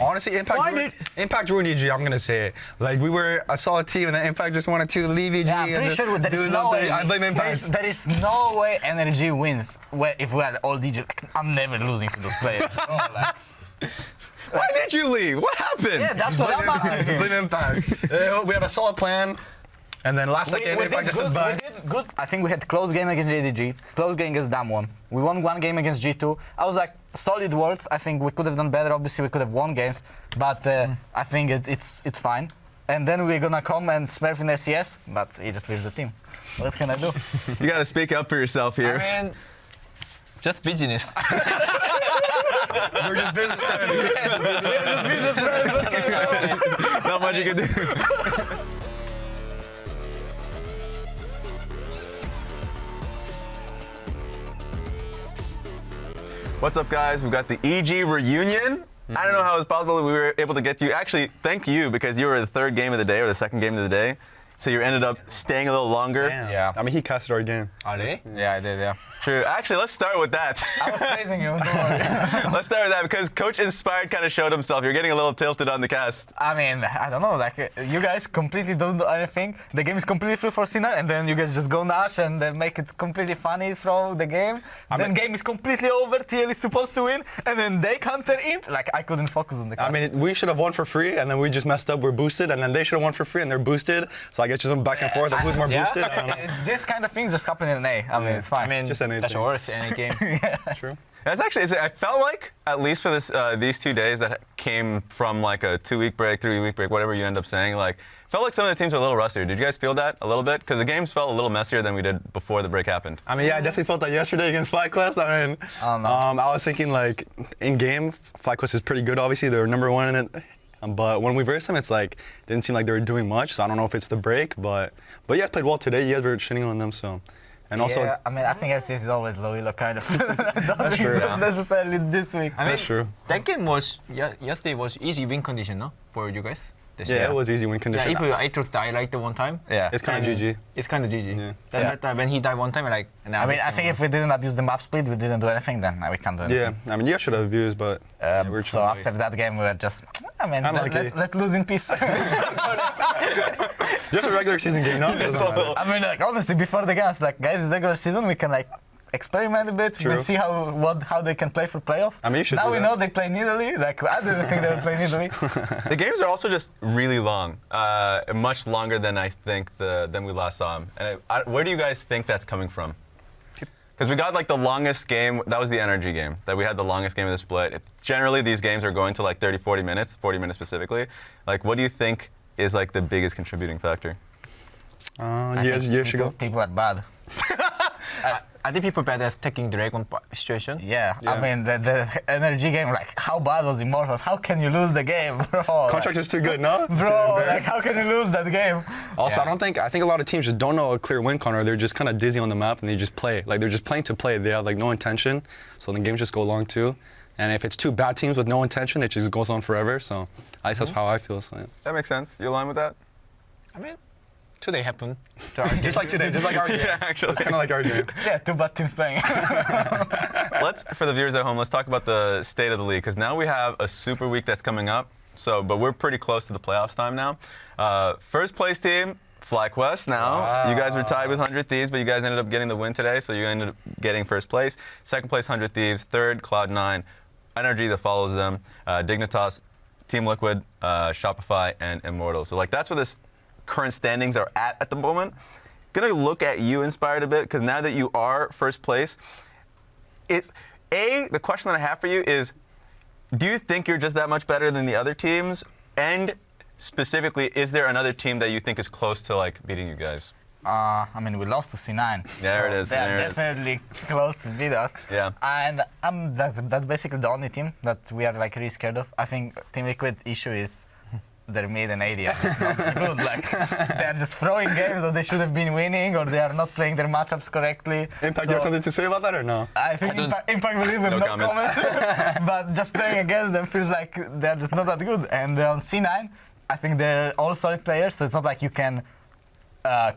Honestly, Impact ruined EG, I'm going to say it. Like, we were a solid team, and then Impact just wanted to leave EG. Yeah, I'm pretty sure there is no way. I blame Impact. There is no way Energy wins if we had all DG. I'm never losing to those players. Why did you leave? What happened? Yeah, that's what I'm asking. Just blame Impact. We had a solid plan, and then last second, Impact just is back. We did good. I think we had close game against JDG, close game against Damwon. We won one game against G2. I was like, solid words. I think we could have done better. Obviously, we could have won games, but I think it's fine. And then we're gonna come and Smurf in LCS, but he just leaves the team. What can I do? You gotta speak up for yourself here. I mean, just business. We're just businessmen. Not much you can do. What's up, guys? We've got the EG reunion. I don't know how it's possible we were able to get you. Actually, thank you, because you were the third game of the day, or the second game of the day. So you ended up staying a little longer. Damn. Yeah. I mean, he casted our game. Are they? Yeah, I did, yeah. True. Actually, let's start with that. I was praising you. Don't worry. Let's start with that, because Coach Inspired kind of showed himself. You're getting a little tilted on the cast. I mean, I don't know, like, you guys completely don't do anything. The game is completely free for Sina, and then you guys just go Nash and then make it completely funny throughout the game. Then game is completely over, TL is supposed to win, and then they counter it. Like, I couldn't focus on the cast. I mean, we should have won for free, and then we just messed up. We're boosted, and then they should have won for free, and they're boosted. So I get you some back and forth. Who's more boosted? I don't know. This kind of things just happen in A. I mean, it's fine. I mean, Just anything. that's worse any game. True. That's actually, I felt like, at least for this, these 2 days that came from like a 2-week break, 3-week break, whatever you end up saying, like, felt like some of the teams were a little rustier. Did you guys feel that a little bit? Because the games felt a little messier than we did before the break happened. I mean, yeah, I definitely felt that yesterday against FlyQuest. I mean, I was thinking, like, in-game, FlyQuest is pretty good, obviously. They're number one in it. But when we versed them, it's like, didn't seem like they were doing much. So I don't know if it's the break. But you guys played well today. You guys were shitting on them, so. And also, yeah, I mean, I think LCS is always low elo kind of. That's true. Not necessarily this week. I mean, that's true. that game was, yesterday was easy win condition, no? For you guys? Yeah, it was easy win condition. Yeah, if I took die like the one time. Yeah. It's kind of GG. It's kind of GG. Yeah. That's right. When he died one time, like. I mean, I think if we didn't abuse the map split, we didn't do anything, then we can't do anything. Yeah, I mean, you guys should have abused, but we were so trying. after that game, we were just, I mean, Unlucky. let's lose in peace. Just a regular season game, no? It doesn't matter. I mean, like, honestly, before the games, like, guys, it's regular season, we can, like, experiment a bit. True. We'll see how they can play for playoffs. I mean, you should now do we that. know they play in Italy. Like, I didn't think they would play in Italy. The games are also just really long, much longer than I think than we last saw them. And where do you guys think that's coming from? Because we got like the longest game, that was the energy game, that we had the longest game of the split. Generally, these games are going to like 30, 40 minutes, 40 minutes specifically. Like, what do you think is like the biggest contributing factor? You should go. People are bad. I think people bad at taking Dragon situation. Yeah, Yeah. I mean, the energy game, like, how bad was Immortals? How can you lose the game, bro? Contract is too good, no? Bro, like, how can you lose that game? Also, Yeah. I think a lot of teams just don't know a clear win con, or they're just kind of dizzy on the map and they just play. Like, they're just playing to play. They have like no intention, so the games just go long too. And if it's two bad teams with no intention, it just goes on forever. So at least that's how I feel. So, yeah. That makes sense. You align with that? I mean, today happened. Just like today, just like our game. Yeah, actually. It's kind of like our game. Yeah, two bad teams playing. For the viewers at home, let's talk about the state of the league, because now we have a super week that's coming up. But we're pretty close to the playoffs time now. First place team, FlyQuest now. Wow. You guys were tied with 100 Thieves, but you guys ended up getting the win today, so you ended up getting first place. Second place, 100 Thieves. Third, Cloud9. Energy that follows them. Dignitas, Team Liquid, Shopify, and Immortal. So like that's where this current standings are at the moment. Gonna look at you, Inspired, a bit, because now that you are first place, the question that I have for you is, do you think you're just that much better than the other teams? And specifically, is there another team that you think is close to like beating you guys? I mean, we lost to C9. There it is. They're definitely close to beat us. Yeah. And that's basically the only team that we are like really scared of. I think Team Liquid issue is their mid and AD are just not good. Like, they're just throwing games that they should have been winning, or they are not playing their matchups correctly. Impact, you have something to say about that or no? I think Impact will leave with no comment. But just playing against them feels like they're just not that good. And on C9, I think they're all solid players, so it's not like you can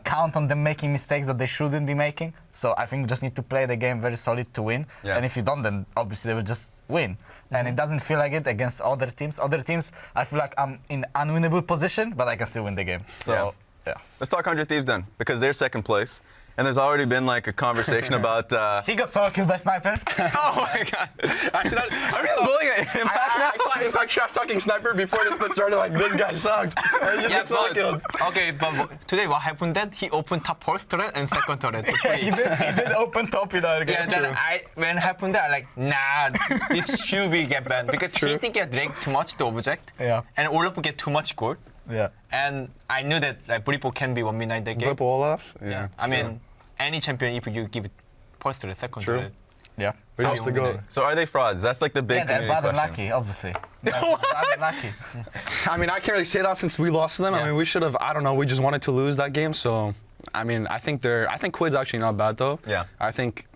count on them making mistakes that they shouldn't be making. So I think you just need to play the game very solid to win. Yeah. And if you don't, then obviously they will just win. And it doesn't feel like it against other teams. Other teams, I feel like I'm in unwinnable position, but I can still win the game. So, yeah. Let's talk 100 Thieves then, because they're second place. And there's already been like a conversation about. He got solo killed by sniper. Oh my god! Actually, I'm just bullying Impact now. I saw Impact trash talking sniper before this split started. Like this guy sucked. And he just got killed. okay, but today what happened that he opened top first turret and second turret. He did open top in our game. Yeah, then when happened that, like, nah, it should be get banned because he think he Drake too much the object. Yeah. And Olaf get too much gold. Yeah. And I knew that like Bripo can be one midnight that game. Flip Olaf. Yeah. I mean, any champion if you give it first turret, second True. turret. Yeah. We used to go. So are they frauds? That's like the big Yeah, they're community bad and question. lucky, obviously. They're bad and lucky. I mean, I can't really say that since we lost to them. I Yeah. mean, we should have. I don't know. We just wanted to lose that game. So, I mean, I think Quid's actually not bad though. Yeah. I think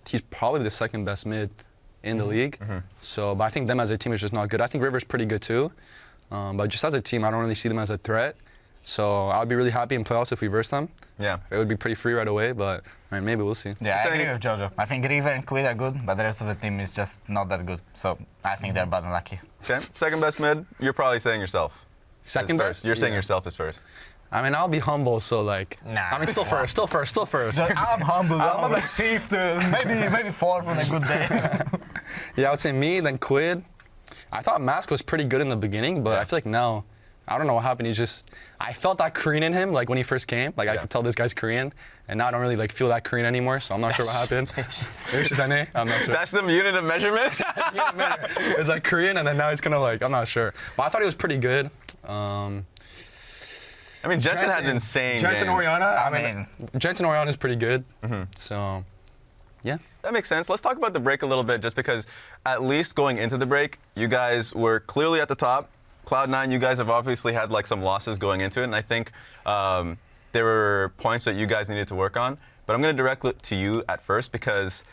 he's probably the second best mid in the league. So, but I think them as a team is just not good. I think River's pretty good too. But just as a team, I don't really see them as a threat. So I'd be really happy in playoffs if we verse them. Yeah. It would be pretty free right away, but I mean, maybe we'll see. Yeah, I So agree any- with Jojo. I think River and Quid are good, but the rest of the team is just not that good. So I think they're bad and lucky. Okay. Second best mid. You're probably saying yourself. Second is best? first. You're saying Yeah. yourself is first. I mean, I'll be humble, so like. Nah. I mean, still first. I'm humble. I'm like fifth, maybe fourth on a good day. Yeah, I would say me, then Quid. I thought Mask was pretty good in the beginning, but I feel like now, I don't know what happened. I felt that Korean in him, like when he first came. Like I Yeah. could tell this guy's Korean, and now I don't really like feel that Korean anymore. So I'm not sure what happened. Maybe it's just NA. I'm not sure. That's the unit of measurement. It's like Korean, and then now he's kind of like I'm not sure. But I thought he was pretty good. I mean, Jensen had an insane Jensen game. Oriana. I mean, Jensen Oriana is pretty good. So, yeah. That makes sense. Let's talk about the break a little bit, just because at least going into the break, you guys were clearly at the top. Cloud9, you guys have obviously had like some losses going into it, and I think there were points that you guys needed to work on. But I'm going to direct it to you at first, because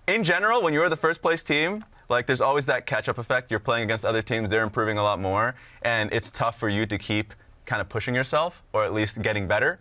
in general, when you're the first place team, like there's always that catch-up effect. You're playing against other teams, they're improving a lot more, and it's tough for you to keep kind of pushing yourself, or at least getting better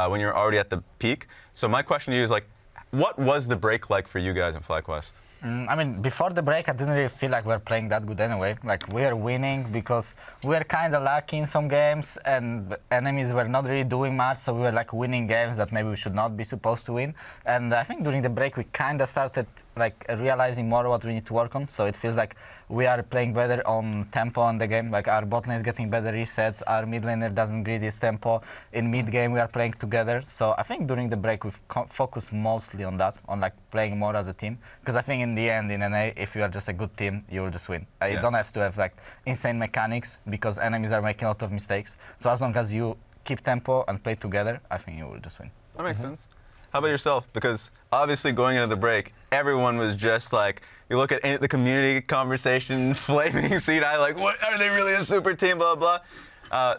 when you're already at the peak. So my question to you is like, what was the break like for you guys in FlyQuest? I mean, before the break, I didn't really feel like we were playing that good anyway. Like, we were winning because we were kind of lucky in some games, and enemies were not really doing much, so we were like winning games that maybe we should not be supposed to win. And I think during the break, we kind of started like realizing more what we need to work on. So it feels like we are playing better on tempo on the game. Like, our bot lane is getting better resets, our mid laner doesn't greed his tempo. In mid game, we are playing together. So I think during the break, we've focused mostly on that, on like playing more as a team. Because I think in the end, in NA, if you are just a good team, you will just win. You don't have to have like insane mechanics, because enemies are making a lot of mistakes. So as long as you keep tempo and play together, I think you will just win. That makes sense. How about yourself? Because obviously going into the break, everyone was just like, you look at the community conversation, flaming C9, like, what, are they really a super team, blah, blah.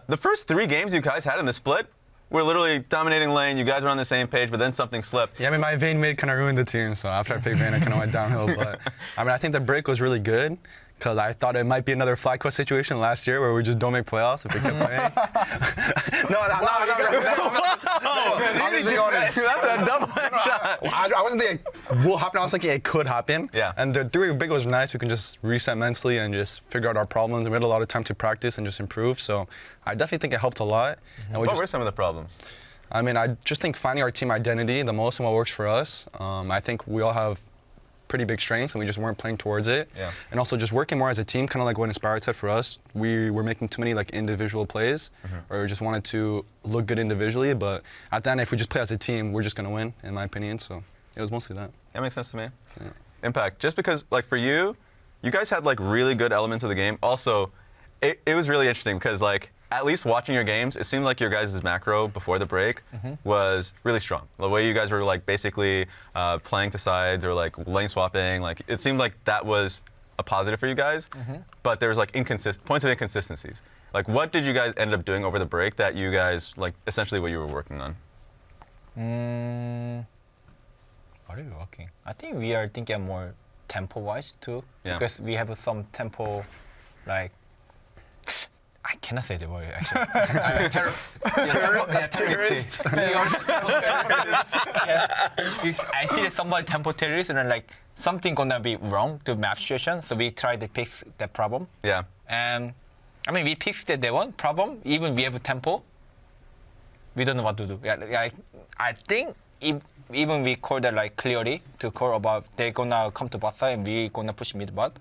The first 3 games you guys had in the split, we're literally dominating lane, you guys were on the same page, but then something slipped. Yeah, I mean, my Vayne mid kind of ruined the team, so after I picked Vayne, I kind of went downhill. But I mean, I think the break was really good, because I thought it might be another FlyQuest situation last year where we just don't make playoffs if we kept playing. That's a double shot. I wasn't thinking it will happen. I was thinking it could happen. Yeah. And the 3 big was nice. We can just reset mentally and just figure out our problems. And we had a lot of time to practice and just improve. So I definitely think it helped a lot. And we What just, were some of the problems? I mean, I just think finding our team identity the most and what works for us. I think we all have pretty big strengths, and we just weren't playing towards it. Yeah. And also just working more as a team, kind of like what Inspired said for us. We were making too many like individual plays, or we just wanted to look good individually. But at the end, if we just play as a team, we're just gonna win, in my opinion. So it was mostly that. That makes sense to me. Yeah. Impact, just because, like, for you, you guys had, like, really good elements of the game. Also, it was really interesting because, like, at least watching your games, it seemed like your guys' macro before the break was really strong. The way you guys were, like, basically playing to sides or, like, lane swapping, like, it seemed like that was a positive for you guys. But there was, like, points of inconsistencies. Like, what did you guys end up doing over the break that you guys, like, essentially what you were working on? What are we working? I think we are thinking more tempo-wise too, Yeah. because we have some tempo, like I cannot say the word actually. Terrorist. If I see that somebody tempo terrorist and then like something gonna be wrong to map situation, so we try to fix that problem. Yeah. And I mean, we fixed that one problem. Even we have a tempo, we don't know what to do. I think even we call that like clearly to call about they're gonna come to bot side and we gonna push mid bot.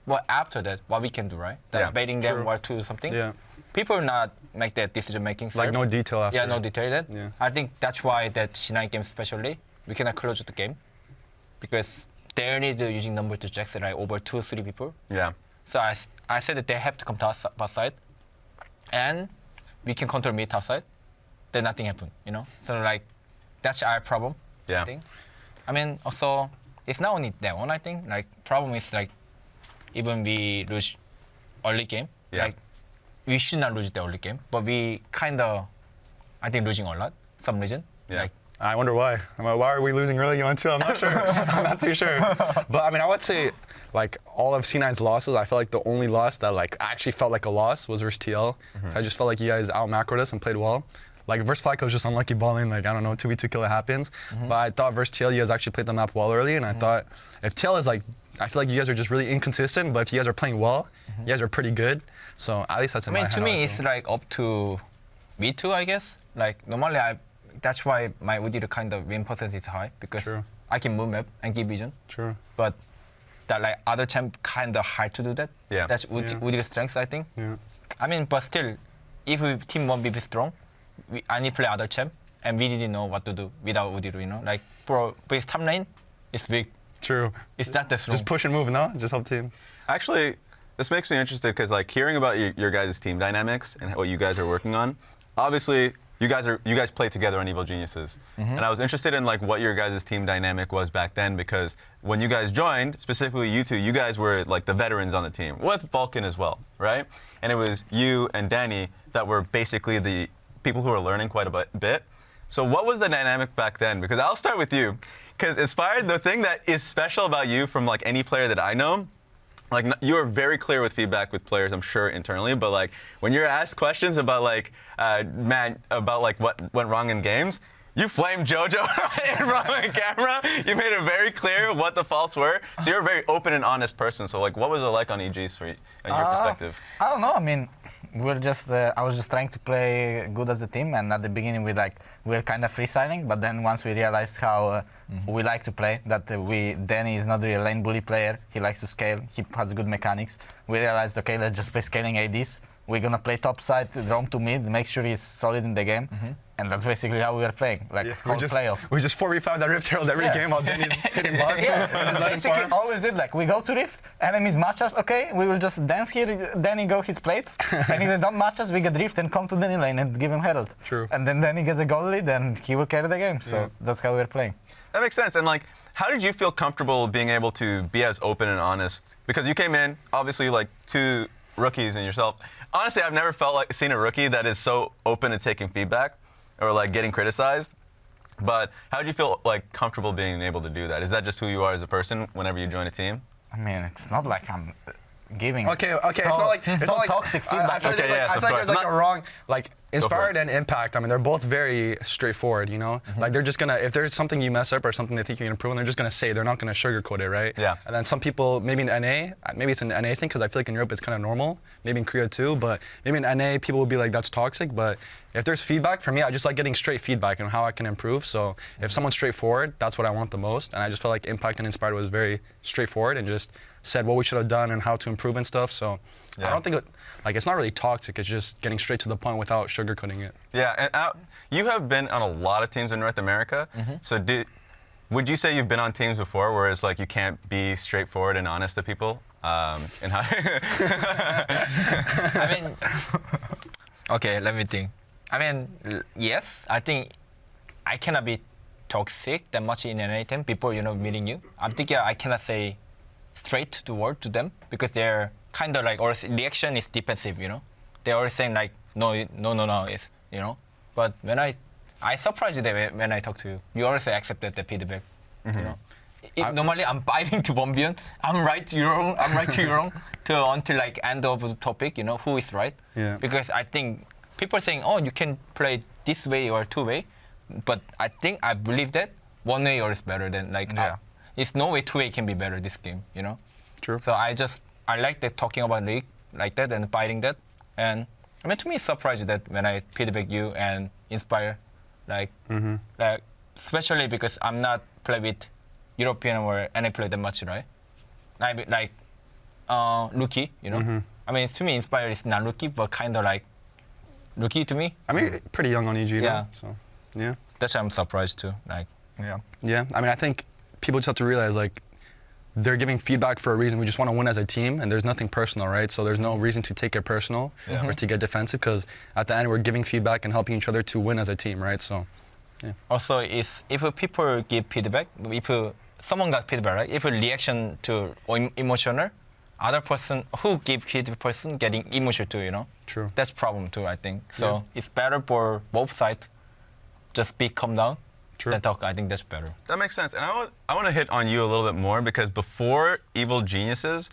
But after that, what we can do, right? Baiting them or to something. Yeah. People not make that decision making. Like no detail after. Yeah, no detail that. Yeah. I think that's why that C9 game especially, we cannot close the game because they need using number to Jackson like over 2-3 people. Yeah. So I said that they have to come to us bot side, and we can control mid top side. Then nothing happen, you know. So like that's our problem. Yeah. I think. I mean, also it's not only that one. I think like problem is like even we lose early game, like we should not lose the early game, but we kind of I think losing a lot some reason. Yeah. Like I wonder why. Why are we losing early game 1-2? I'm not sure. I'm not too sure. But I mean, I would say like all of C9's losses, I feel like the only loss that like actually felt like a loss was versus TL. I just felt like you guys out macroed us and played well. Like versus Flyco was just unlucky balling, like I don't know, 2v2 kill it happens. But I thought versus TL you guys actually played the map well early, and I thought if TL is like, I feel like you guys are just really inconsistent, but if you guys are playing well, you guys are pretty good. So at least that's in my head. to me it's like up to V2 I guess. Like normally that's why my Udyr kind of win percentage is high because I can move map and give vision. True. But that like other champ kind of hard to do that. Yeah. That's Udyr's strength I think. Yeah. I mean, but still, if we team won't be strong, I need to play other champ, and we didn't know what to do without Udyr, you know? Like, bro, his top lane is weak. True. It's not that strong. Just push and move, no? Just help team. Actually, this makes me interested because like hearing about your guys' team dynamics and what you guys are working on. Obviously, you guys play together on Evil Geniuses, and I was interested in like what your guys' team dynamic was back then because when you guys joined, specifically you two, you guys were like the veterans on the team with Vulcan as well, right? And it was you and Danny that were basically the people who are learning quite a bit. So what was the dynamic back then? Because I'll start with you. Because Inspired, the thing that is special about you from like any player that I know, like you are very clear with feedback with players, I'm sure internally, but like when you're asked questions about like, about like what went wrong in games, you flamed Jojo in front of the camera. You made it very clear what the faults were. So you're a very open and honest person. So like, what was it like on EGs in your perspective? I don't know. I mean, we're just. I was just trying to play good as a team, and at the beginning we were kind of freestyling. But then once we realized how we like to play, that Danny is not really a lane bully player. He likes to scale. He has good mechanics. We realized, okay, let's just play scaling ADs. We're gonna play top side, roam to mid, make sure he's solid in the game. And that's basically how we were playing, like whole playoffs. We just 4v5 that Rift Herald every game while Danny's hitting bot. Basically always did like, we go to Rift, enemies match us, okay, we will just dance here, Danny go hit plates, and if they don't match us, we get Rift and come to Danny lane and give him Herald. True. And then Danny gets a goal lead and he will carry the game, so that's how we're playing. That makes sense. And like, how did you feel comfortable being able to be as open and honest? Because you came in, obviously like two rookies and yourself. Honestly, I've never seen a rookie that is so open to taking feedback or like getting criticized. But how do you feel like comfortable being able to do that? Is that just who you are as a person whenever you join a team? I mean, it's not like I'm giving Okay, it's not like toxic feedback. I feel like there's like a wrong like Inspired and Impact. I mean, they're both very straightforward, you know? Like they're just gonna, if there's something you mess up or something they think you can improve, they're just gonna say, they're not gonna sugarcoat it, right? Yeah. And then some people, maybe in NA, maybe it's an NA thing, because I feel like in Europe it's kind of normal, maybe in Korea too, but maybe in NA people will be like, that's toxic, but if there's feedback, for me, I just like getting straight feedback on how I can improve. So if someone's straightforward, that's what I want the most. And I just felt like Impact and Inspired was very straightforward and just said what we should have done and how to improve and stuff. So I don't think it's not really toxic. It's just getting straight to the point without sugarcoating it. Yeah, and you have been on a lot of teams in North America. So would you say you've been on teams before where it's like you can't be straightforward and honest to people? And how? I mean, okay, let me think. I mean, yes, I think I cannot be toxic that much in any team before, meeting you. I'm thinking I cannot say straight the word to them because they're kind of like, or reaction is defensive, They're always saying like, no, it's, But when I surprised them when I talk to you. You always accepted the feedback, Normally I'm fighting to Bombion. I'm right, you're wrong. I'm right, you're wrong. Until like end of the topic, who is right? Yeah. Because I think people are saying, oh, you can play this way or two way, but I believe that one way or is better than it's no way two way can be better this game. True. So I like that talking about league like that and fighting that, and I mean to me it's surprising that when I feedback you and inspire, like especially because I'm not play with European or any player that much, right? Like rookie, I mean to me inspire is not rookie but kind of like rookie to me. I mean, pretty young on EG Yeah. now, so yeah. That's why I'm surprised too. Like Yeah, I mean, I think people just have to realize like they're giving feedback for a reason. We just want to win as a team, and there's nothing personal, right? So there's no reason to take it personal or to get defensive, because at the end we're giving feedback and helping each other to win as a team, right? So also if people give feedback, if someone got feedback, right? If a reaction to emotional, other person who give feedback person getting emotional too, True. That's problem too, I think. So it's better for both sides. Just be calm down. True. Then talk. I think that's better. That makes sense. And I want to hit on you a little bit more, because before Evil Geniuses,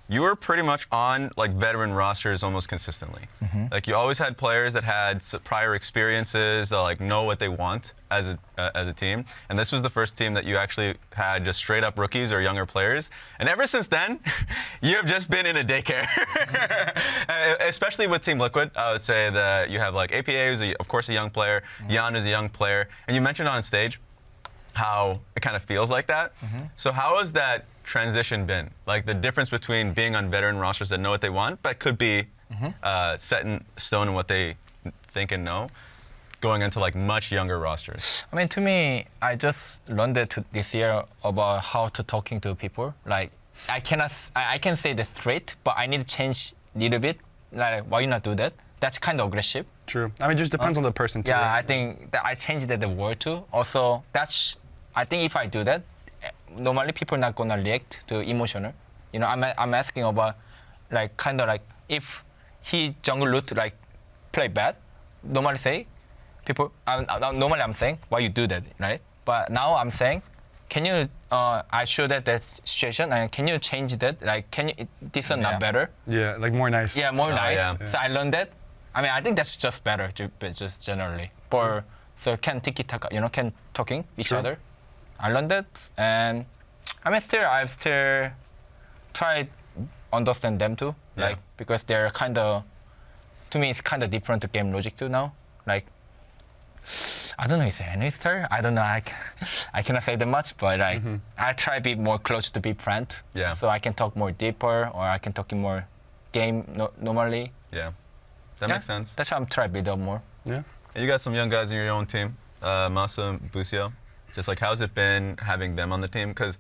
you were pretty much on like veteran rosters almost consistently. Like you always had players that had prior experiences, that like know what they want as a team. And this was the first team that you actually had just straight up rookies or younger players. And ever since then, you have just been in a daycare. Especially with Team Liquid, I would say that you have like APA, who's of course a young player, Jan is a young player, and you mentioned on stage how it kind of feels like that. So how has that transition been? Like the difference between being on veteran rosters that know what they want, but could be set in stone in what they think and know, going into like much younger rosters? I mean, to me, I just learned it this year about how to talking to people. Like I can say that straight, but I need to change a little bit. Like why you not do that? That's kind of aggressive. True. I mean, it just depends on the person too. Yeah, right? I think that I changed the word too. Also, I think if I do that, normally people not gonna react to emotional. I'm asking about like kind of like if he jungle root like play bad, normally say people. Normally I'm saying why you do that, right? But now I'm saying, can you? I show that situation, and can you change that? Like, can you? This is not better. Yeah, like more nice. Yeah, more nice. Yeah. So I learned that. I mean, I think that's just better, just generally. So can tiki-taka, can talking each other. I learned that, and I mean, I've still tried understand them too, like because they're kind of, to me, it's kind of different to game logic too now. Like, I don't know, is any star? I don't know. I cannot say that much, but like I try to be more close to be friend. Yeah. So I can talk more deeper, or I can talk in more game normally. Yeah, that makes sense. That's how I'm trying to build up more. Yeah. And you got some young guys in your own team, Masa and Busio. Just like, how's it been having them on the team? Because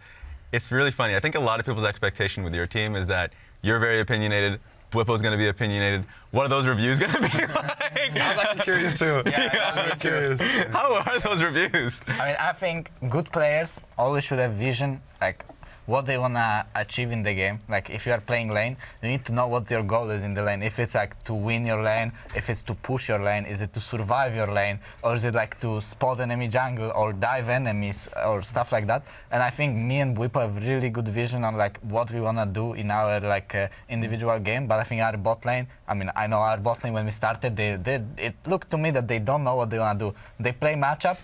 it's really funny. I think a lot of people's expectation with your team is that you're very opinionated, Bwipo's going to be opinionated. What are those reviews going to be like? I was actually curious too. Yeah, I was curious. How are those reviews? I mean, I think good players always should have vision, like what they want to achieve in the game. Like if you are playing lane, you need to know what your goal is in the lane. If it's like to win your lane, if it's to push your lane, is it to survive your lane, or is it like to spot enemy jungle or dive enemies or stuff like that. And I think me and Bwipo have really good vision on like what we want to do in our like individual game. But I think our bot lane, I mean, I know our bot lane when we started, it looked to me that they don't know what they want to do. They play matchup,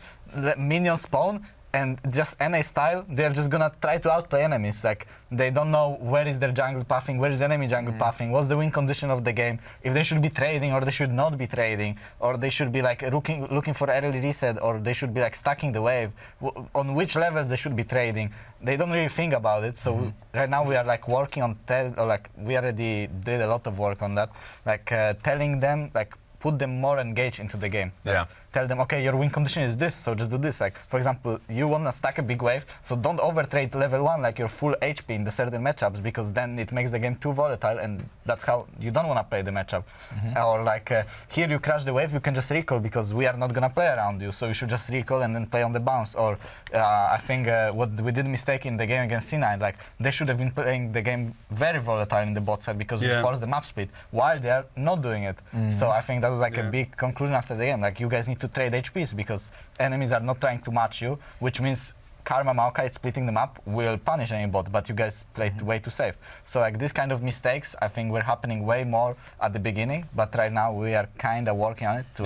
minions spawn, and just NA style, they're just gonna try to outplay enemies. Like they don't know where is their jungle pathing, where is enemy jungle pathing, what's the win condition of the game, if they should be trading or they should not be trading, or they should be like looking for early reset, or they should be like stacking the wave, on which levels they should be trading. They don't really think about it. So right now we are like working on we already did a lot of work on that, like telling them like put them more engaged into the game. Yeah. Tell them, okay, your win condition is this, so just do this. Like, for example, you want to stack a big wave, so don't overtrade level 1 like your full HP in the certain matchups, because then it makes the game too volatile, and that's how you don't want to play the matchup. Or like, here you crash the wave, you can just recall, because we are not going to play around you, so you should just recall and then play on the bounce. Or I think what we did mistake in the game against C9, like, they should have been playing the game very volatile in the bot side, because we forced the map split, while they are not doing it. So I think that was like a big conclusion after the game. Like, you guys need to trade HPs, because enemies are not trying to match you, which means Karma Maokai splitting the map will punish any bot, but you guys played way too safe. So like this kind of mistakes, I think were happening way more at the beginning, but right now we are kind of working on it to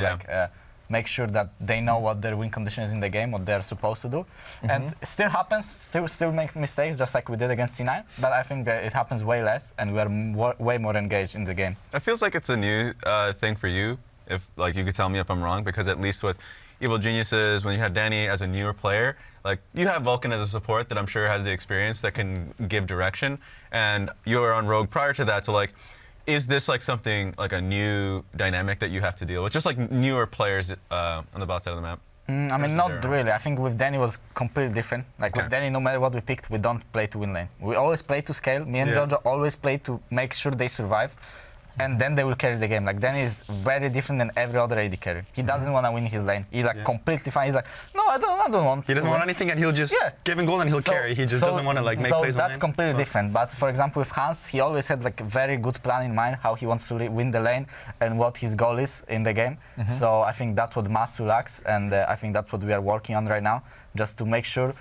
make sure that they know what their win condition is in the game, what they're supposed to do. And it still happens, still make mistakes, just like we did against C9, but I think it happens way less, and we are way more engaged in the game. It feels like it's a new thing for you, if like you could tell me if I'm wrong, because at least with Evil Geniuses, when you had Danny as a newer player, like you have Vulcan as a support that I'm sure has the experience that can give direction, and you were on Rogue prior to that, so like, is this like something like a new dynamic that you have to deal with, just like newer players on the bot side of the map? I mean, not really. I think with Danny was completely different. Like with Danny, no matter what we picked, we don't play to win lane. We always play to scale. Me and Jojo always play to make sure they survive, and then they will carry the game. Like Danny is very different than every other AD carry. He doesn't want to win his lane. He like completely fine. He's like, no, I don't want. He doesn't want anything, and he'll just give him gold and he'll carry. He just doesn't want to like make plays. So that's completely different. But for example, with Hans, he always had like a very good plan in mind how he wants to win the lane and what his goal is in the game. So I think that's what Masu lacks, and I think that's what we are working on right now, just to make sure,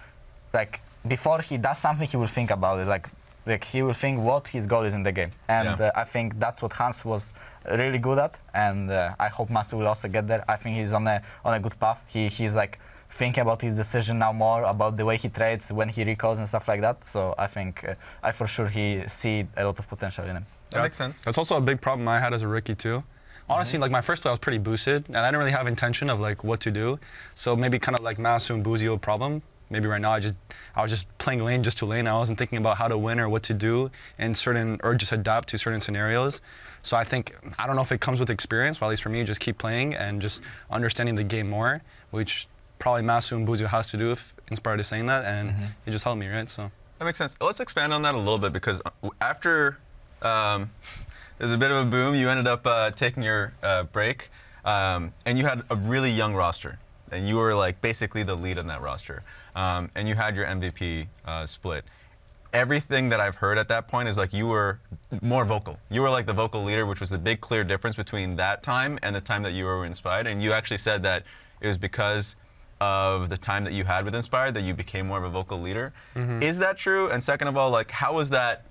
like before he does something, he will think about it. Like he will think what his goal is in the game, and I think that's what Hans was really good at, and I hope Masu will also get there. I think he's on a good path. He's like thinking about his decision now more, about the way he trades, when he recalls and stuff like that. So I think I for sure he see a lot of potential in him. That makes sense. That's also a big problem I had as a rookie too. Honestly, like my first play I was pretty boosted, and I didn't really have intention of like what to do. So maybe kind of like Masu and Buzio problem. Maybe right now I was just playing lane just to lane. I wasn't thinking about how to win or what to do in certain, or just adapt to certain scenarios. So I don't know if it comes with experience, but at least for me, just keep playing and just understanding the game more, which probably Masu and Buzio has to do, if inspired is saying that, and it just helped me, right? So that makes sense. Let's expand on that a little bit, because after there's a bit of a boom, you ended up taking your break, and you had a really young roster. And you were like basically the lead on that roster, and you had your MVP split. Everything that I've heard at that point is like you were more vocal. You were like the vocal leader, which was the big clear difference between that time and the time that you were Inspired. And you actually said that it was because of the time that you had with Inspired that you became more of a vocal leader. Is that true? And second of all, like how was that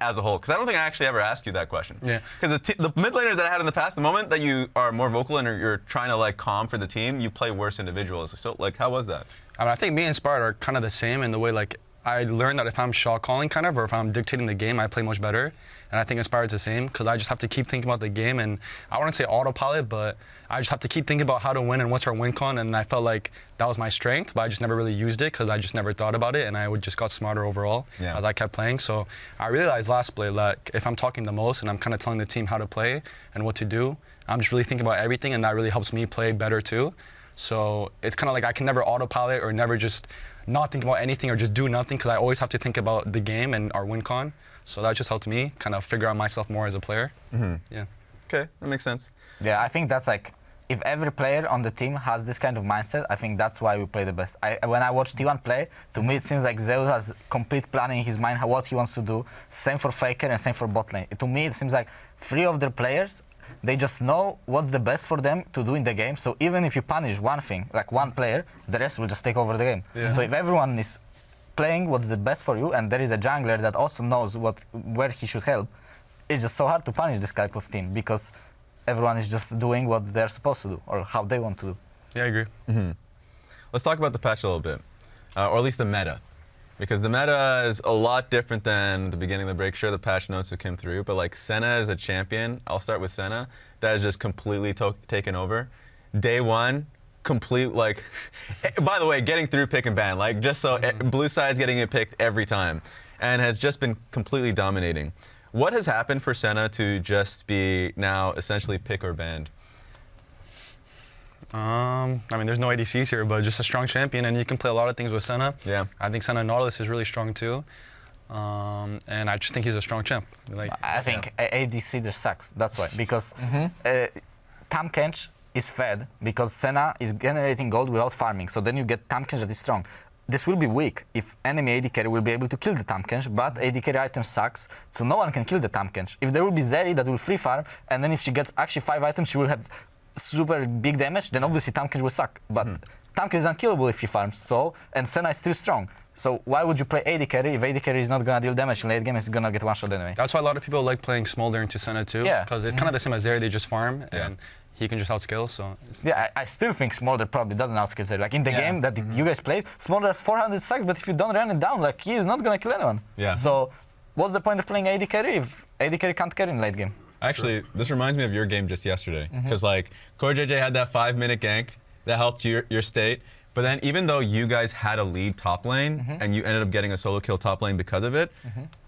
as a whole? Because I don't think I actually ever asked you that question. Yeah. Because the mid laners that I had in the past, the moment that you are more vocal and you're trying to like calm for the team, you play worse individuals. So like, how was that? I mean, I think me and Inspired are kind of the same in the way like I learned that if I'm shot calling kind of, or if I'm dictating the game, I play much better. And I think Inspired's the same, because I just have to keep thinking about the game, and I wouldn't say autopilot, but I just have to keep thinking about how to win and what's our win con, and I felt like that was my strength, but I just never really used it because I just never thought about it, and I just got smarter overall as I kept playing. So I realized last play that if I'm talking the most and I'm kind of telling the team how to play and what to do, I'm just really thinking about everything, and that really helps me play better too. So it's kind of like I can never autopilot or never just not think about anything or just do nothing, because I always have to think about the game and our win con. So that just helped me kind of figure out myself more as a player. Yeah. Okay, that makes sense. Yeah, I think that's like, if every player on the team has this kind of mindset, I think that's why we play the best. When I watch T1 play, to me it seems like Zeus has complete plan in his mind what he wants to do. Same for Faker and same for bot lane. To me it seems like three of their players, they just know what's the best for them to do in the game. So even if you punish one thing, like one player, the rest will just take over the game. So if everyone is playing what's the best for you, and there is a jungler that also knows where he should help, it's just so hard to punish this type of team, because everyone is just doing what they're supposed to do or how they want to do. Yeah, I agree. Let's talk about the patch a little bit, or at least the meta. Because the meta is a lot different than the beginning of the break. Sure, the patch notes that came through, but like Senna as a champion, I'll start with Senna, that has just completely taken over. Day one, complete, like, by the way, getting through pick and ban, like just so blue side's getting it picked every time, and has just been completely dominating. What has happened for Senna to just be now essentially pick or banned? I mean, there's no ADCs here, but just a strong champion, and you can play a lot of things with Senna. Yeah. I think Senna Nautilus is really strong too, and I just think he's a strong champ. Like, I think ADC just sucks. That's why, because Tahm Kench is fed because Senna is generating gold without farming. So then you get Tahm Kench that is strong. This will be weak if enemy AD carry will be able to kill the Tahm Kench, but AD carry item sucks, so no one can kill the Tahm Kench. If there will be Zeri that will free farm, and then if she gets actually 5 items, she will have super big damage, then obviously Tahm Kench will suck. But Tanked is unkillable if he farms, so, and Senna is still strong. So why would you play AD carry if AD carry is not gonna deal damage in late game, it's gonna get one shot anyway? That's why a lot of people like playing Smolder into Senna too. Yeah. Because it's kind of the same as Zeri, they just farm and he can just outscale, so. Yeah, I still think Smolder probably doesn't outscale Zeri. Like in the game that you guys played, Smolder has 400 stacks, but if you don't run it down, like he is not gonna kill anyone. Yeah. So what's the point of playing AD carry if AD carry can't carry in late game? Actually, this reminds me of your game just yesterday. Because like, Core JJ had that 5-minute gank that helped your state. But then even though you guys had a lead top lane and you ended up getting a solo kill top lane because of it,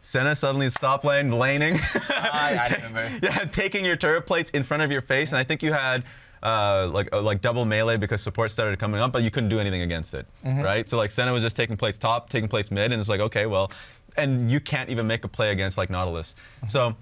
Senna suddenly stopped laning. I remember. Yeah, taking your turret plates in front of your face, and I think you had like double melee because support started coming up, but you couldn't do anything against it, right? So like Senna was just taking plates top, taking plates mid, and it's like, okay, well, and you can't even make a play against like Nautilus. So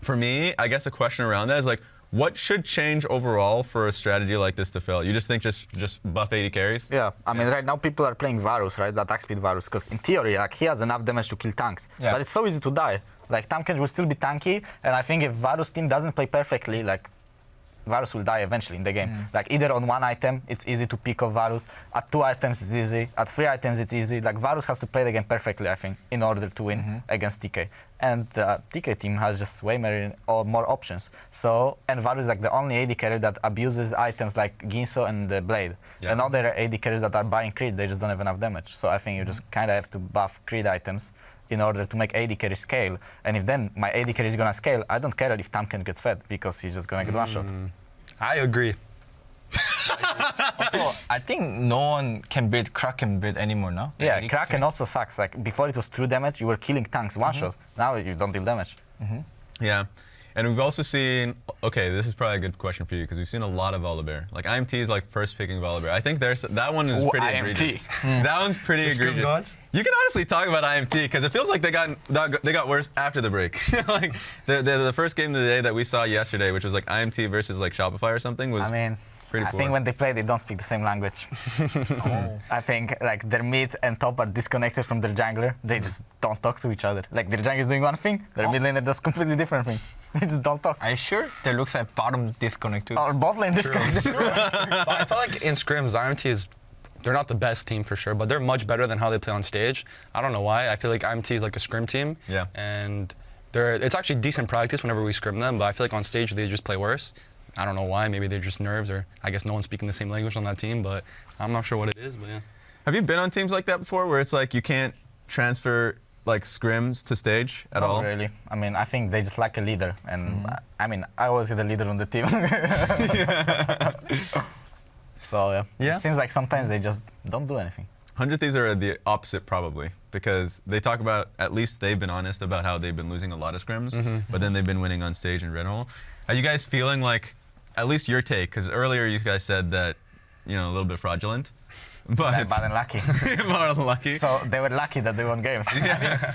for me, I guess the question around that is like, what should change overall for a strategy like this to fail? You just think just buff 80 carries? Yeah, I mean, right now people are playing Varus, right? The attack speed Varus, because in theory, like, he has enough damage to kill tanks. Yeah. But it's so easy to die. Like, Tankage will still be tanky, and I think if Varus team doesn't play perfectly, like, Varus will die eventually in the game. Like, either on one item, it's easy to pick off Varus. At 2 items, it's easy. At 3 items, it's easy. Like, Varus has to play the game perfectly, I think, in order to win against TK. And TK team has just way more options. So, and Varus is like the only AD carry that abuses items like Ginso and the Blade. Yeah. And other AD carries that are buying crit, they just don't have enough damage. So I think you just kind of have to buff crit items in order to make AD carry scale. And if then my AD carry is gonna scale, I don't care if Tamken gets fed because he's just gonna get one shot. I agree. Also, I think no one can build Kraken build anymore now. Yeah, Like, Kraken also sucks. Like before it was true damage, you were killing tanks one shot. Now you don't deal damage. Yeah. And we've also seen, okay, this is probably a good question for you because we've seen a lot of Volibear. Like IMT is like first picking Volibear. I think that one is Ooh, pretty IMT. egregious. That one's pretty The Scrim egregious. gods? You can honestly talk about IMT because it feels like they got worse after the break. Like the first game of the day that we saw yesterday, which was like IMT versus like Shopify or something, was I mean, pretty I poor. think when they play, they don't speak the same language. I think like their mid and top are disconnected from their jungler. They just don't talk to each other. Like their jungler is doing one thing, their mid laner does completely different thing. They just don't talk. Are you sure? There looks like bottom disconnect too. Or bot lane disconnected. But I feel like in scrims, IMT is, they're not the best team for sure, but they're much better than how they play on stage. I don't know why. I feel like IMT is like a scrim team. Yeah. And it's actually decent practice whenever we scrim them, but I feel like on stage they just play worse. I don't know why. Maybe they're just nerves, or I guess no one's speaking the same language on that team, but I'm not sure what it is, but yeah. Have you been on teams like that before where it's like you can't transfer like scrims to stage at all? Not really. I mean, I think they just lack a leader, and I mean, I was the leader on the team. So yeah, it seems like sometimes they just don't do anything. 100 Thieves are the opposite probably because they talk about, at least they've been honest about how they've been losing a lot of scrims, but then they've been winning on stage in general. Are you guys feeling like, at least your take, because earlier you guys said that, you know, a little bit fraudulent, but Bad and lucky. more lucky. So they were lucky that they won games.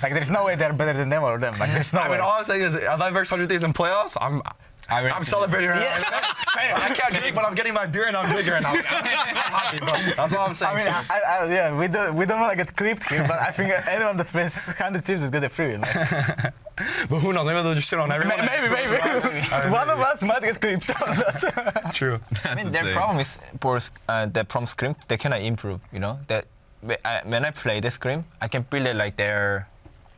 Like there's no way they're better than them or them. Like there's no I way. mean, all I'm saying is, if I verse 100 Thieves in playoffs, I'm celebrating right Yes. now. I can't drink, but I'm getting my beer and I'm bigger and I'm happy, bro. That's all I'm saying. I mean, yeah, we don't want to get creeped here, but I think anyone that plays 100 teams is get a free. Like. But who knows? Maybe they'll just shit on everyone. Maybe. One of us might get creeped on that. True. I mean, their problem is that from scrim they cannot improve. You know that when I play the scrim, I can build it like their,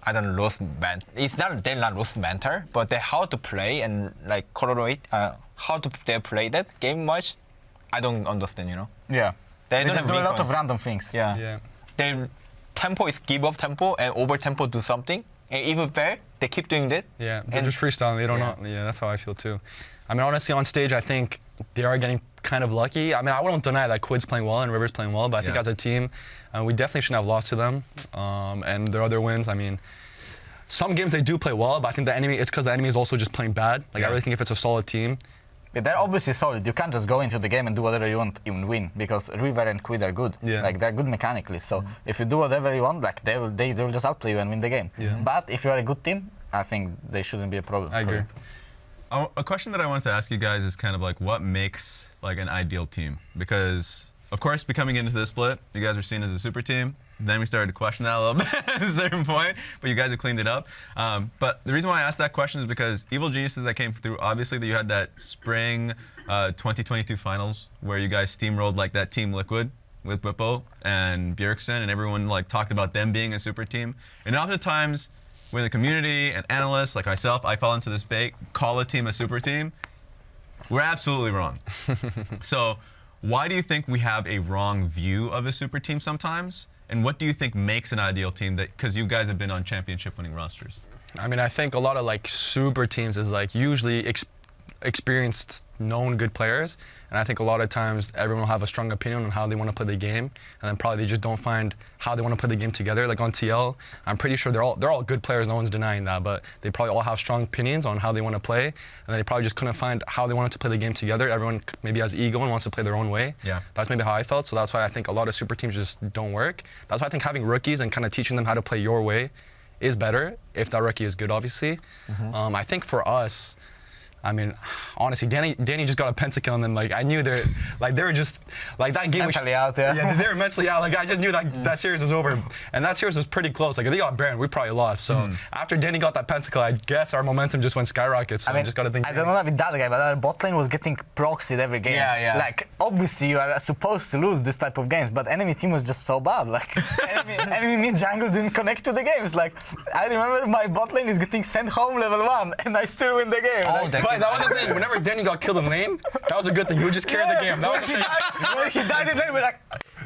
I don't know, lost man. It's not they're not lost mentor, but they how to play and like correlate how to they play that game much. I don't understand. You know. Yeah. They don't just have do a weak lot point. of random things. Yeah. Yeah. Their tempo is give up tempo and over tempo do something, and even better they keep doing that. Yeah, they're And- just freestyling. They don't Yeah. know. Yeah, that's how I feel too. I mean, honestly, on stage, I think they are getting kind of lucky. I mean, I wouldn't deny that Quid's playing well and River's playing well, but I think Yeah. as a team, we definitely shouldn't have lost to them. And their other wins, I mean, some games they do play well, but I think it's because the enemy is also just playing bad. Like, I really think if it's a solid team, Yeah, they're obviously solid. You can't just go into the game and do whatever you want, even win, because River and Quid are good. Yeah. Like they're good mechanically. So if you do whatever you want, like they will just outplay you and win the game. Yeah. But if you are a good team, I think they shouldn't be a problem. I for agree. you. A question that I wanted to ask you guys is kind of like what makes like an ideal team? Because of course, becoming into this split, you guys were seen as a super team. Then we started to question that a little bit at a certain point, but you guys have cleaned it up. But the reason why I asked that question is because Evil Geniuses that came through, obviously that you had that spring 2022 finals where you guys steamrolled like that Team Liquid with Whippo and Bjergsen, and everyone like talked about them being a super team. And oftentimes, when the community and analysts like myself, I fall into this bait, call a team a super team, we're absolutely wrong. So why do you think we have a wrong view of a super team sometimes? And what do you think makes an ideal team? That because you guys have been on championship-winning rosters. I mean, I think a lot of like super teams is like usually experienced, known good players, and I think a lot of times everyone will have a strong opinion on how they want to play the game, and then probably they just don't find how they want to play the game together. Like on TL, I'm pretty sure they're all good players. No one's denying that, but they probably all have strong opinions on how they want to play, and they probably just couldn't find how they wanted to play the game together. Everyone maybe has ego and wants to play their own way. Yeah, that's maybe how I felt. So that's why I think a lot of super teams just don't work. That's why I think having rookies and kind of teaching them how to play your way is better if that rookie is good, obviously. I think for us, I mean, honestly, Danny just got a pentakill, and then like I knew they were just like that game. Mentally out, yeah. Yeah, they were mentally out. Like I just knew that series was over, and that series was pretty close. Like if they got banned, we probably lost. So after Danny got that pentakill, I guess our momentum just went skyrocket. So I just got to think. I don't know about that guy, but our bot lane was getting proxied every game. Yeah. Like obviously you are supposed to lose this type of games, but enemy team was just so bad. Like enemy mid jungle didn't connect to the games. Like I remember my bot lane is getting sent home level 1, and I still win the game. Oh, Like, That was the thing. Whenever Danny got killed in lane, that was a good thing. He would just carry the game. That was the thing. when he died in lane, we're like,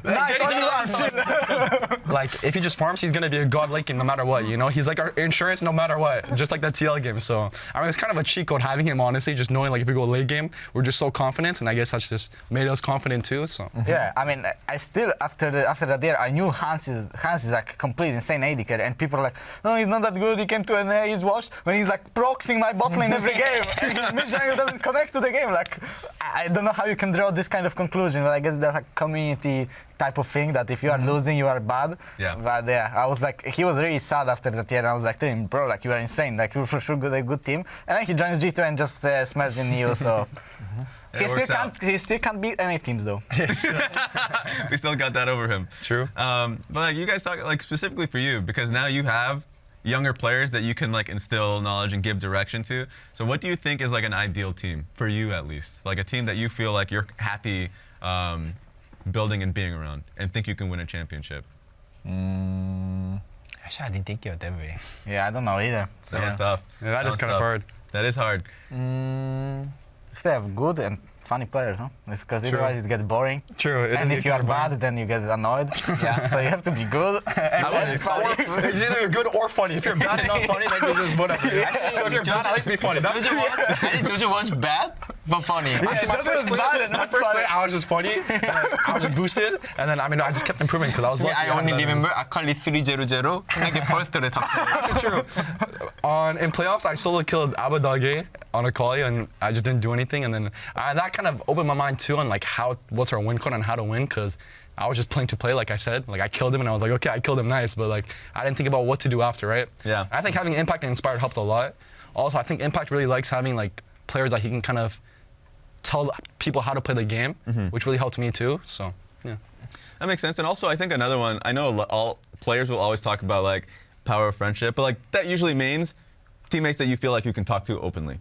nice, only one, chill. Like, if he just farms, he's gonna be a god lane no matter what, you know? He's like our insurance no matter what, just like that TL game. So, I mean, it's kind of a cheat code having him, honestly, just knowing, like, if we go late game, we're just so confident, and I guess that's just made us confident too, so. Yeah, I mean, I still, after that year, I knew Hans is like complete insane AD carry, and people are like, no, he's not that good, he came to NA, he's washed, when he's like proxying my bot lane every game, and his mid jungle doesn't connect to the game. Like, I don't know how you can draw this kind of conclusion, but I guess that's like community type of thing, that if you are losing, you are bad. Yeah. But yeah, I was like, he was really sad after that year, and I was like, bro, like, you are insane, like, you're for sure a good team. And then he joins G2 and just smells in Neo, so. He still can't beat any teams though. We still got that over him. True. But like you guys talk like specifically for you, because now you have younger players that you can like instill knowledge and give direction to. So what do you think is like an ideal team for you, at least? Like a team that you feel like you're happy building and being around, and think you can win a championship. Actually, I didn't think of it that way. Yeah, I don't know either. That was tough. Yeah, that is was kind of tough. hard. That is hard. If they have good and funny players, huh? Because otherwise it gets boring. True. And if you are bad, then you get annoyed. Yeah. So you have to be good. It's either good or funny. If you're bad and not funny, then you just whatever. Actually, So if you're bad, at least be funny. That's I think Jojo was bad, but funny. Actually, my first play, I was just funny. I was just boosted, and then I just kept improving because I was lucky. I only had that. remember Akali 300 끝나게 first를 탔어요. Actually true. In playoffs, I solo killed Abadage on a quali, and I just didn't do anything. And then that kind of opened my mind too on like what's our win code and how to win, because I was just playing to play, like I said. Like I killed him, and I was like, okay, I killed him, nice. But like I didn't think about what to do after, right? Yeah. I think having Impact and Inspired helped a lot. Also, I think Impact really likes having like players that he can kind of tell people how to play the game, which really helped me too. So yeah. That makes sense. And also, I think another one, I know all players will always talk about like power of friendship, but like that usually means teammates that you feel like you can talk to openly,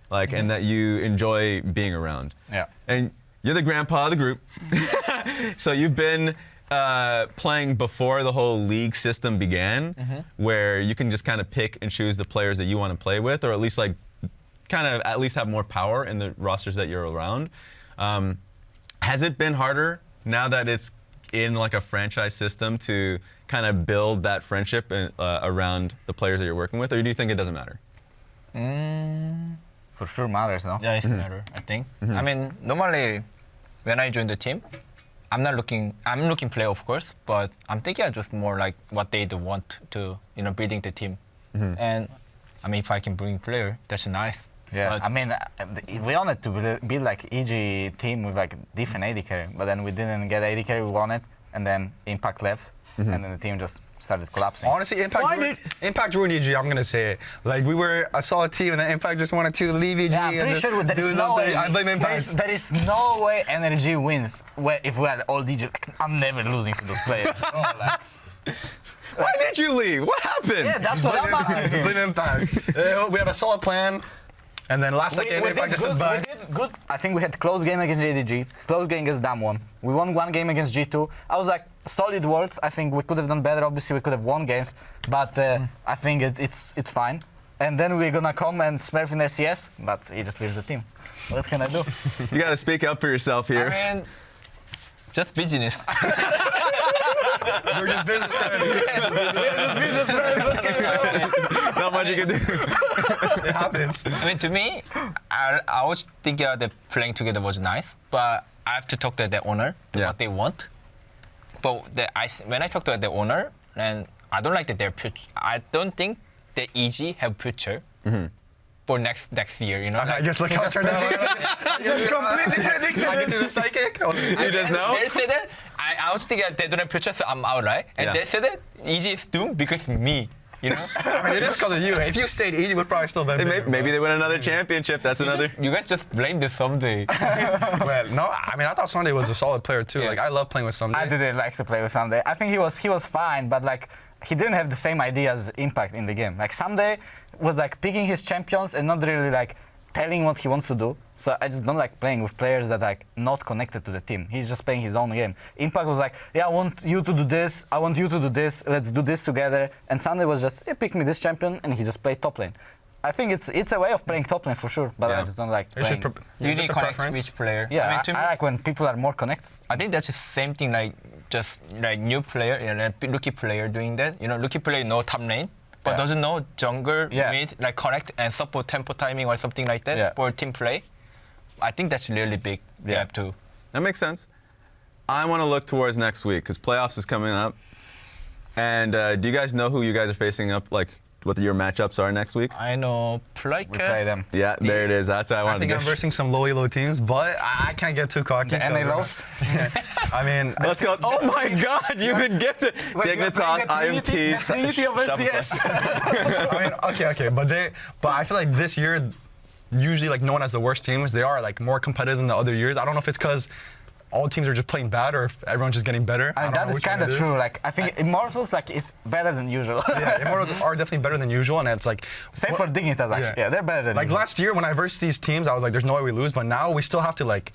like, and that you enjoy being around. Yeah. And you're the grandpa of the group. So you've been playing before the whole league system began, where you can just kind of pick and choose the players that you want to play with, or at least like kind of at least have more power in the rosters that you're around. Has it been harder now that it's in like a franchise system to kind of build that friendship around the players that you're working with, or do you think it doesn't matter? For sure matters, no? Yeah, it's matter, I think. I mean, normally when I join the team, I'm looking play, of course, but I'm thinking just more like what they do want to, building the team. And I mean, if I can bring player, that's nice. Yeah, But I mean, we wanted to build like EG team with like different AD carry, but then we didn't get AD carry we wanted, and then Impact left, and then the team just started collapsing. Honestly, Impact ruined EG. I'm gonna say it. Like we were a solid team, and then Impact just wanted to leave EG. Yeah, I'm pretty sure there is no way. I blame Impact. There is no way NRG wins if we are all DG. I'm never losing to those players. Why did you leave? What happened? Yeah, that's what I'm asking. Just blame Impact. We had a solid plan. And then last second, Impact just says we bye. did good. I think we had close game against JDG, close game against Damwon. We won one game against G2. I was like, solid words. I think we could have done better. Obviously, we could have won games, but I think it's fine. And then we're gonna come and Smurf in LCS, but he just leaves the team. What can I do? You gotta speak up for yourself here. I mean, just business. We're just businessmen. Not much you can do. It happens. I mean, to me, I was thinking that playing together was nice, but I have to talk to the owner what they want. But when I talk to the owner, and I don't like that I don't think the EG have future for next year. You know, I guess look how it turned out. It's completely predictable. I guess he's a psychic. You just know? They said that I was thinking that they don't have future, so I'm out, right? And they said that EG is doomed because me. You know? I mean, it is because of you. If you stayed, EG would probably still be better. Maybe they win another championship. That's another. You guys just blame the someday. Well, no, I mean, I thought Sunday was a solid player too. Yeah. Like, I love playing with Sunday. I didn't like to play with Sunday. I think he was fine, but like he didn't have the same idea as Impact in the game. Like Sunday was like picking his champions and not really like telling what he wants to do. So I just don't like playing with players that like not connected to the team. He's just playing his own game. Impact was like, yeah, I want you to do this. I want you to do this. Let's do this together. And Sunday was just, pick me this champion, and he just played top lane. I think it's a way of playing top lane for sure, but I just don't like playing. You need to connect with each player. Yeah, I mean, to me, I like when people are more connected. I think that's the same thing like just like new player, rookie player doing that. You know, rookie player know top lane, but doesn't know jungle, mid, like connect and support tempo timing or something like that for team play. I think that's really big gap too. That makes sense. I want to look towards next week because playoffs is coming up. And do you guys know who you guys are facing up? Like what your matchups are next week? I know We play them. Yeah, there it is. That's what I wanted I think to I'm get. versing some low elo teams, but I can't get too cocky. And they lost. I mean, Let's go. Oh my God, you've been gifted. Dignitas, IMT. Trinity of LCS. I mean, okay, but I feel like this year, usually like known as the worst teams, they are like more competitive than the other years. I don't know if it's because all teams are just playing bad or if everyone's just getting better. I mean, that is kind of true. Like I think Immortals like is better than usual. Yeah, Immortals are definitely better than usual, and it's like same for Dignitas actually. Yeah, they're better than like usual. last year when I versed these teams, I was like, "There's no way we lose," but now we still have to like,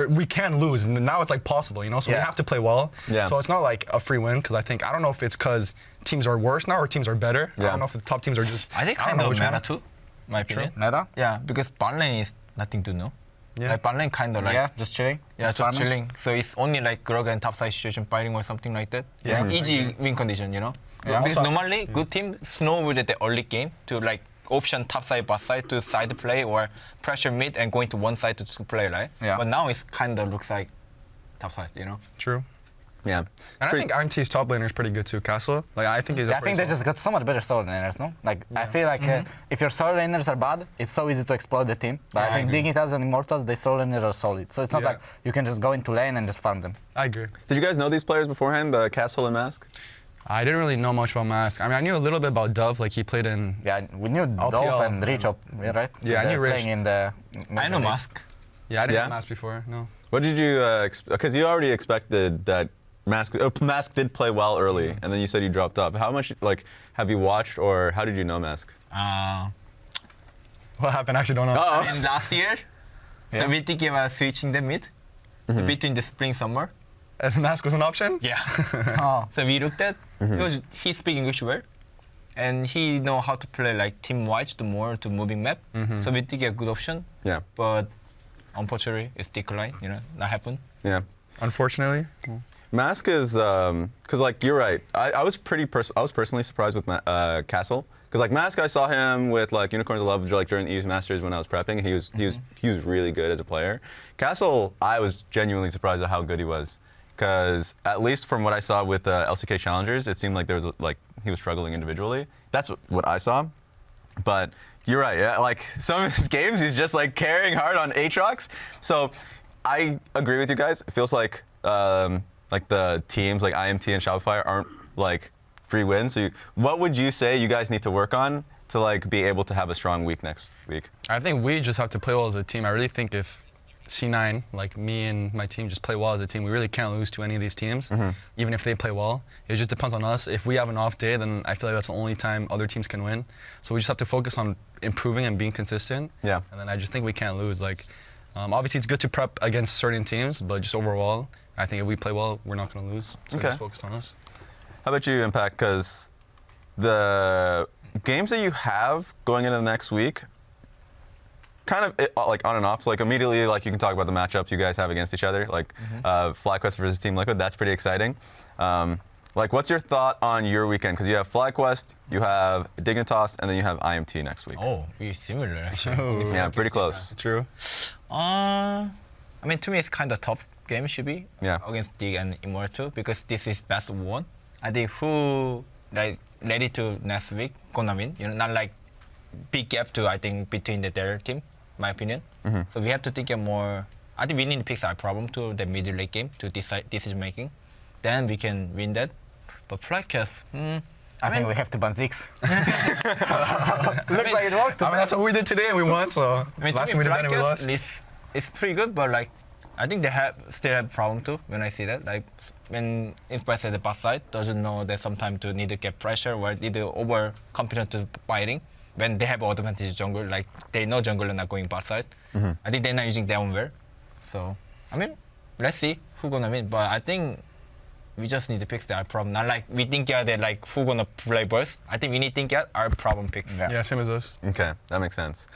we can lose, and now it's like possible, you know. So we have to play well. Yeah. So it's not like a free win because I don't know if it's because teams are worse now or teams are better. Yeah. I don't know if the top teams are just. I think don't kind know of which one. meta too, my opinion. Meta? Yeah, because bot lane is nothing to know. Yeah. Like bot lane kind of like just chilling. just farming. chilling. So it's only like Grog and topside situation fighting or something like that. Yeah. Easy win condition, you know. Yeah. Because Also- normally good team snowball at the early game to like option topside, bot side to side play or pressure mid and going to one side to play, right? Yeah. But now it's kind of looks like topside, you know. True. Yeah. And I think IMT's top laner is pretty good too, Castle. Like I think he's. I think they just got so much better solo laners, no? Like I feel like if your solo laners are bad, it's so easy to exploit the team. But I think Dignitas and Immortals, their solo laners are solid. So it's not like you can just go into lane and just farm them. I agree. Did you guys know these players beforehand, Castle and Mask? I didn't really know much about Mask. I mean, I knew a little bit about Dove. Like he played in. Yeah, we knew Dolph and Rich, right? Yeah, I They're knew Rich. playing in the. I know Mask. Yeah, I didn't Yeah? have Mask before. No. What did you because you already expected that Mask did play well early, and then you said you dropped off. How much like have you watched, or how did you know Mask? What happened? I actually don't know. And last year, so we thinking about switching the mid between the spring summer. If Mask was an option. Yeah. Oh. So we looked at he speak English well, and he know how to play like team wise to more to moving map. So we think a good option. Yeah. But unfortunately, it's declined. You know, not happen. Yeah. Unfortunately. Mask is because like you're right. I was personally surprised with Castle because like Mask I saw him with like Unicorns of Love like during the East Masters when I was prepping, and he was really good as a player. Castle, I was genuinely surprised at how good he was because at least from what I saw with LCK Challengers, it seemed like there was like he was struggling individually. That's what I saw. But you're right. Yeah, like some of his games, he's just like carrying hard on Aatrox. So I agree with you guys. It feels like the teams like IMT and Shopify aren't like free wins. So what would you say you guys need to work on to like be able to have a strong week next week? I think we just have to play well as a team. I really think if C9, like me and my team just play well as a team. We really can't lose to any of these teams, even if they play well. It just depends on us. If we have an off day, then I feel like that's the only time other teams can win. So we just have to focus on improving and being consistent. Yeah. And then I just think we can't lose. Like, obviously it's good to prep against certain teams, but just overall, I think if we play well, we're not going to lose. So just focus on us. How about you, Impact? Because the games that you have going into the next week, kind of like on and off. So like immediately, like you can talk about the matchups you guys have against each other, like FlyQuest versus Team Liquid. That's pretty exciting. Like, what's your thought on your weekend? Because you have FlyQuest, you have Dignitas, and then you have IMT next week. Oh, we're similar actually. Yeah, pretty close. True. I mean, to me, it's kind of tough game should be against Dig and Immortal because this is best of one. I think who like ready to next week gonna win. You know, not like big gap to I think between their team, my opinion. So we have to think more. I think we need to pick our problem to the middle late game to decide decision making. Then we can win that. But FlyQuest, I think we have to ban Ziggs. Looks like it worked. I mean, that's what we did today and we won, so I mean, last to time me, we did better, we lost. FlyQuest is pretty good, but like I think they still have problem too when I see that. Like when Inspired said the bot side doesn't know that sometimes to need to get pressure or need to over confident to fighting when they have advantage jungle. Like they know jungle are not going bot side. I think they're not using their own wear. So I mean, let's see who gonna win. But I think we just need to fix that problem. Not like we think that like who gonna play burst. I think we need to think our problem fix. Yeah, same as us. Okay, that makes sense.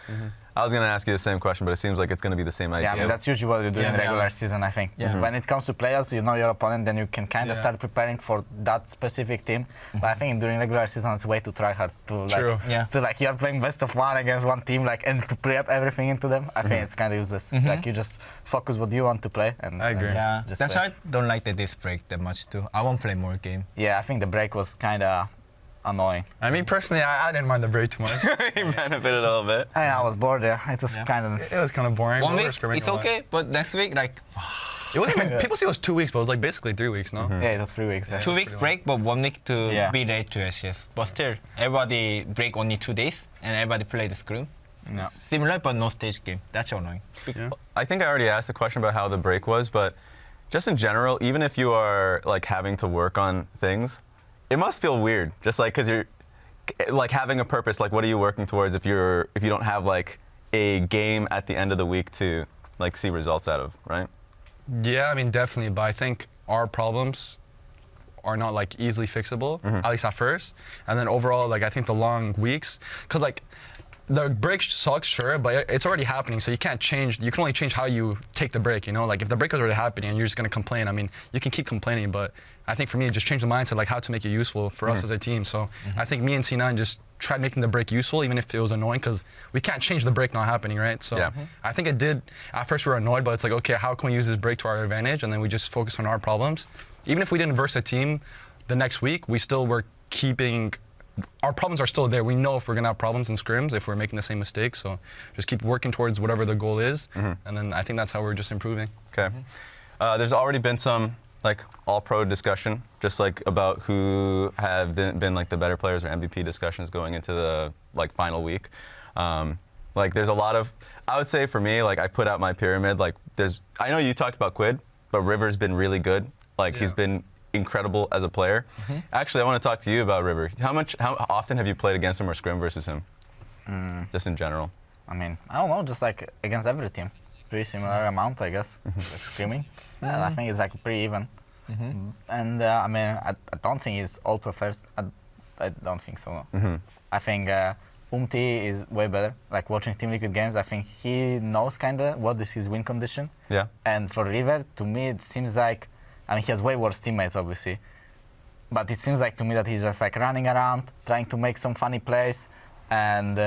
I was gonna ask you the same question, but it seems like it's gonna be the same idea. Yeah, I mean, that's usually what you do in regular season, I think. When it comes to playoffs, you know your opponent, then you can kind of start preparing for that specific team. But I think during regular season, it's way too try hard to like, you're playing best of one against one team, like, and to prep everything into them. I think it's kind of useless. Like, you just focus what you want to play. And I agree. Just that's why I don't like the disc break that much too. I won't play more game. Yeah, I think the break was kind of annoying. I mean, personally, I didn't mind the break too much. You benefited a little bit. I was bored, It was kind of... It was kind of boring. 1 week, it's okay, but next week, like... It wasn't even, people say it was 2 weeks, but it was like basically 3 weeks, no? Yeah, it was 3 weeks. 2 weeks break, but 1 week to be late to LCS. But still, everybody break only 2 days, and everybody play the scrim. Yeah. Similar, but no stage game. That's annoying. Yeah. I think I already asked the question about how the break was, but just in general, even if you are like having to work on things, it must feel weird. Just like because you're like having a purpose. Like, what are you working towards if you don't have like a game at the end of the week to like see results out of, right? Yeah, I mean, definitely. But I think our problems are not like easily fixable, at least at first. And then overall, like I think the long weeks, because like the break sucks, sure, but it's already happening. So you can't change. You can only change how you take the break. You know, like if the break is already happening and you're just gonna complain, I mean, you can keep complaining, but I think for me, just change the mindset, like how to make it useful for us as a team. So I think me and C9 just tried making the break useful, even if it was annoying, because we can't change the break not happening, right? So I think it did. At first we were annoyed, but it's like, okay, how can we use this break to our advantage? And then we just focus on our problems. Even if we didn't verse a team the next week, we still were keeping. Our problems are still there. We know if we're gonna have problems in scrims if we're making the same mistakes. So just keep working towards whatever the goal is, and then I think that's how we're just improving. Okay. There's already been some like all-pro discussion, just like about who have been like the better players or MVP discussions going into the like final week. Like there's a lot of, I would say for me, like I put out my pyramid. Like I know you talked about Quid, but River's been really good. Like he's been incredible as a player. Actually, I want to talk to you about River. How often have you played against him or scrim versus him? Just in general. I mean, I don't know, just like against every team. Pretty similar amount, I guess, like scrimming. And I think it's like pretty even. And I mean, I don't think he's all pro first. I don't think so. I think Umti is way better. Like watching Team Liquid games, I think he knows kind of what is his win condition. Yeah. And for River, to me, it seems like, I mean, he has way worse teammates, obviously. But it seems like to me that he's just like running around, trying to make some funny plays, and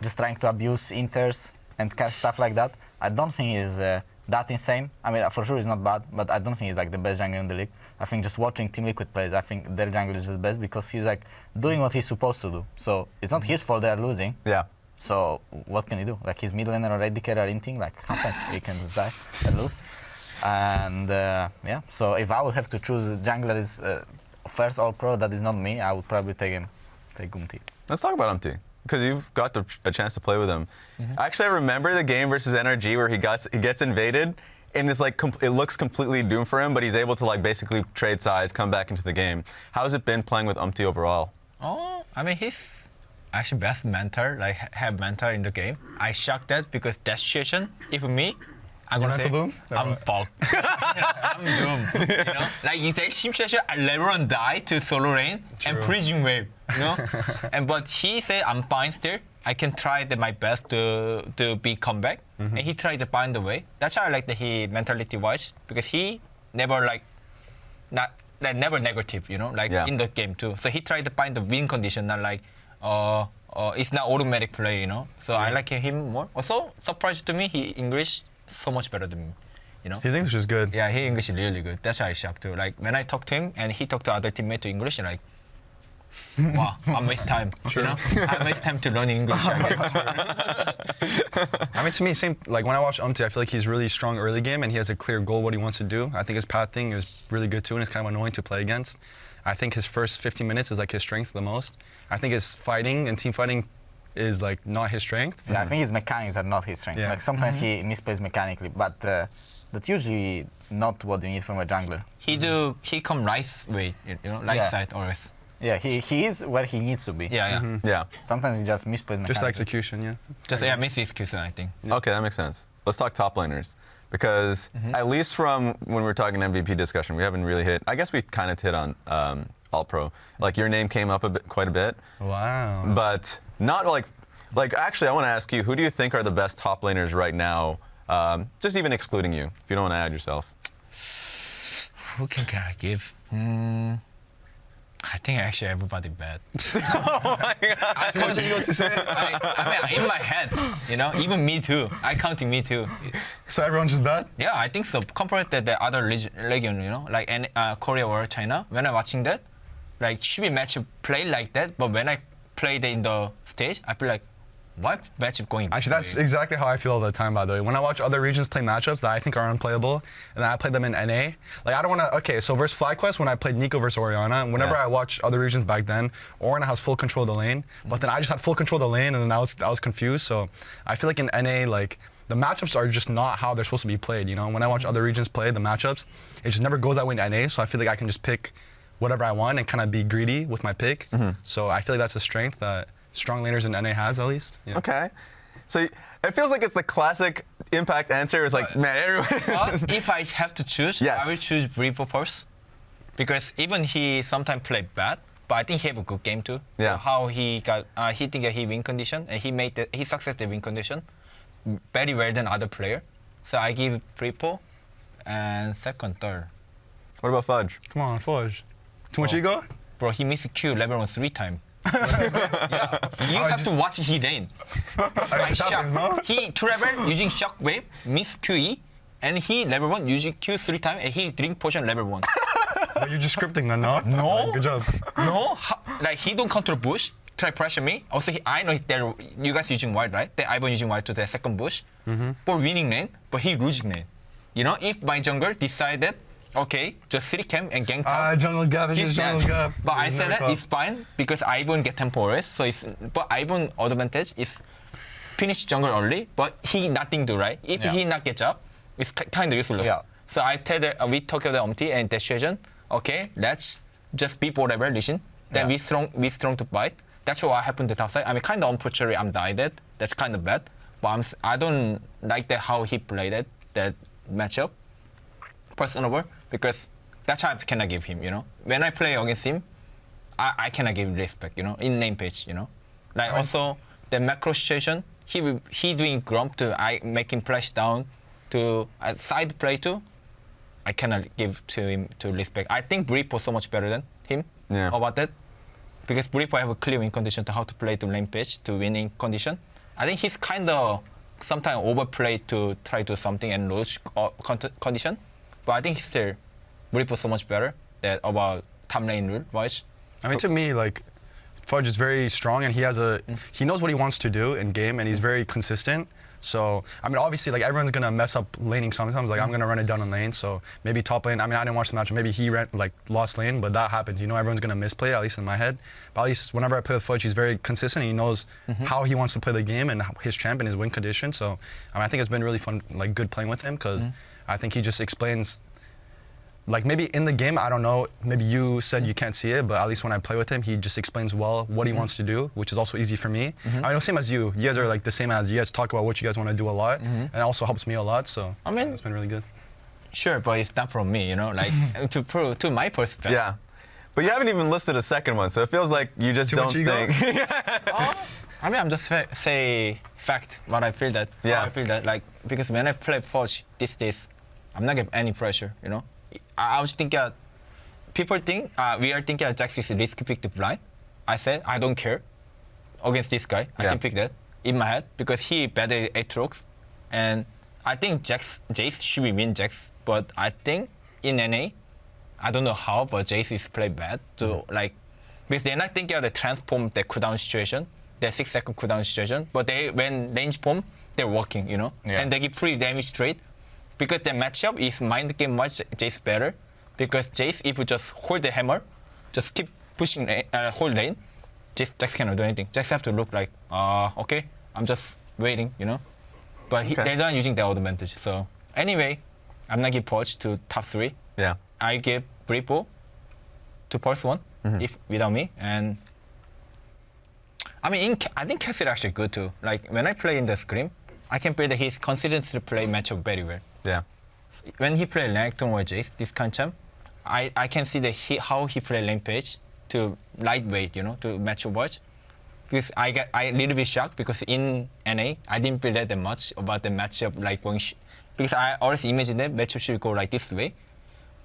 just trying to abuse inters and stuff like that. I don't think he's that insane. I mean, for sure he's not bad, but I don't think he's like the best jungler in the league. I think just watching Team Liquid plays, I think their jungler is just best because he's like doing what he's supposed to do. So it's not his fault they're losing. Yeah. So what can he do? Like his mid laner or AD carry are inting, like happens, he can just die and lose. And yeah, so if I would have to choose a jungler is first all pro, that is not me, I would probably take Umti. Let's talk about Umti. because you've got a chance to play with him. Actually, I remember the game versus NRG where he gets invaded, and it's like it looks completely doomed for him, but he's able to like basically trade sides, come back into the game. How's it been playing with Umti overall? Oh, I mean, he's actually best mentor, like have mentor in the game. I shocked that because that situation, if me, I'm gonna say Mental boom? I'm fucked. I'm doomed. You know, like in that situation, I LeBron die to solo lane and Prism wave. You know, but he said I'm fine still. I can try my best to be comeback, and he tried to find the way. That's how I like that he mentality wise because he never never negative. You know, like in the game too. So he tried to find the win condition, not like it's not automatic play. You know, so I like him more. Also, surprised to me, he English so much better than me. You know. His English is good. Yeah, his English is really good. That's why I shocked too. Like when I talk to him and he talked to other teammates to English, like. Wow, I waste time. You know, I waste time to learn English. I guess. I mean, to me, same. Like when I watch Umti, I feel like he's really strong early game, and he has a clear goal what he wants to do. I think his path thing is really good too, and it's kind of annoying to play against. I think his first 15 minutes is like his strength the most. I think his fighting and team fighting is like not his strength. Yeah, I think his mechanics are not his strength. Yeah. Like sometimes he misplays mechanically, but that's usually not what you need from a jungler. He come right way, you know, right Yeah. side always. Yeah, he is where he needs to be. Yeah. Yeah. Sometimes he just misplays mechanically. Just execution, yeah. Just miss execution, I think. Okay, that makes sense. Let's talk top laners. Because at least from when we were talking MVP discussion, we haven't really hit. I guess we kind of hit on All Pro. Like your name came up quite a bit. Wow. But not like actually, I want to ask you, who do you think are the best top laners right now? Just even excluding you, if you don't want to add yourself. Who can I give? I think actually everybody bad. Oh my God. I mean, in my head, you know, even me too. I counting me too. So everyone's just bad? Yeah, I think so. Compared to the other region, you know, like Korea or China, when I'm watching that, like should be match play like that, but when I played in the stage, I feel like, why matchup going? Actually, that's exactly how I feel all the time, by the way. When I watch other regions play matchups that I think are unplayable, and then I play them in NA, like I don't want to. Okay, so versus FlyQuest, when I played Nico versus Oriana, whenever I watched other regions back then, Oriana has full control of the lane, but then I just had full control of the lane, and then I was confused. So I feel like in NA, like the matchups are just not how they're supposed to be played. You know, when I watch other regions play the matchups, it just never goes that way in NA. So I feel like I can just pick whatever I want and kind of be greedy with my pick. So I feel like that's a strength that strong laners in NA has, at least. Yeah. Okay. So it feels like it's the classic Impact answer. It's like, man, everyone. But if I have to choose, Yes. I will choose Reaper first. Because even he sometimes play bad, but I think he have a good game too. Yeah. How he got, he think he win condition, and he success the win condition very well than other player. So I give Reaper, and second, third. What about Fudge? Come on, Fudge. Too much ego? Bro, he missed Q level 1 3 times. Yeah. You have to watch he lane. Like it happens, no? He travel using shockwave, miss QE, and he level 1 using Q 3 times, and he drink potion level 1. But you're just scripting then, no? No. Good job. No, like he don't control bush, try pressure me. Also, I know you guys using white, right? Then Ivan using white to the second bush for winning lane, but he losing lane. You know, if my jungle decided, okay, just 3 camp and gank top. Jungle gap is He's just jungle dead. gap. But I It's said never that it's fine because Ivan get temporary. So but Ivan advantage is finish jungle early, but he nothing do right. If he not get up, it's kind of useless. Yeah. So I tell that we talk about Umti and that situation. Okay, let's just be whatever listen. Then we strong to fight. That's what happened to top side. I mean, kind of unfortunately, I'm died. That's kind of bad. But I don't like that how he played that matchup. Personal because that's how I cannot give him, you know. When I play against him, I cannot give respect, you know, in name page, you know. Like also the macro situation, he doing grump to I make him flash down to side play too. I cannot give to him to respect. I think Bripo so much better than him. Yeah. About that, because Bripo have a clear win condition to how to play to lane page to winning condition. I think he's kind of sometimes overplay to try to do something and lose condition. But I think still, Bripo so much better than about top lane rule wise. I mean, to me, like, Fudge is very strong and he knows what he wants to do in game and he's very consistent. So, I mean, obviously, like, everyone's going to mess up laning sometimes. Like, I'm going to run it down on lane. So, maybe top lane. I mean, I didn't watch the match. Maybe he lost lane, but that happens. You know, everyone's going to misplay, at least in my head. But at least whenever I play with Fudge, he's very consistent. He knows how he wants to play the game and his champion, his win condition. So, I mean, I think it's been really fun, like, good playing with him because I think he just explains. Like, maybe in the game, I don't know, maybe you said you can't see it, but at least when I play with him, he just explains well what he wants to do, which is also easy for me. I mean, same as you. You guys are like the same as you guys talk about what you guys want to do a lot, and it also helps me a lot, so I mean, it's been really good. Sure, but it's not from me, you know, like to prove to my perspective. Yeah. But you haven't even listed a second one, so it feels like you just Too much don't ego? think. I mean, I'm just say fact what I feel that. Yeah. How I feel that, like, because when I play Forge these days, I'm not getting any pressure, you know. I was thinking, people think we are thinking Jax is a risky pick to blind. I said I don't care against this guy. I can pick that in my head because he better at Aatrox, and I think Jace should be win Jax. But I think in NA, I don't know how, but Jace is play bad. So like, because they're not thinking of the transform, the cooldown situation, the 6-second cooldown situation. But they when range form, they're working, you know, and they give free damage straight. Because the matchup is mind game much Jace better. Because Jace, if you just hold the hammer, just keep pushing whole lane, Jax cannot do anything. Jax have to look like, okay, I'm just waiting, you know. But they're not using their advantage. So anyway, I'm not give Purge to top 3. Yeah. I give Bripo to Pulse 1 if without me. And I mean, I think Castle actually good too. Like when I play in the Scream, I can feel that he's confident to play matchup very well. Yeah. When he play Renekton or Jace, this kind of champ, I can see that how he play Rampage to lightweight, you know, to matchup watch. Because I little bit shocked because in NA, I didn't feel that much about the matchup like going, because I always imagine that matchup should go like this way.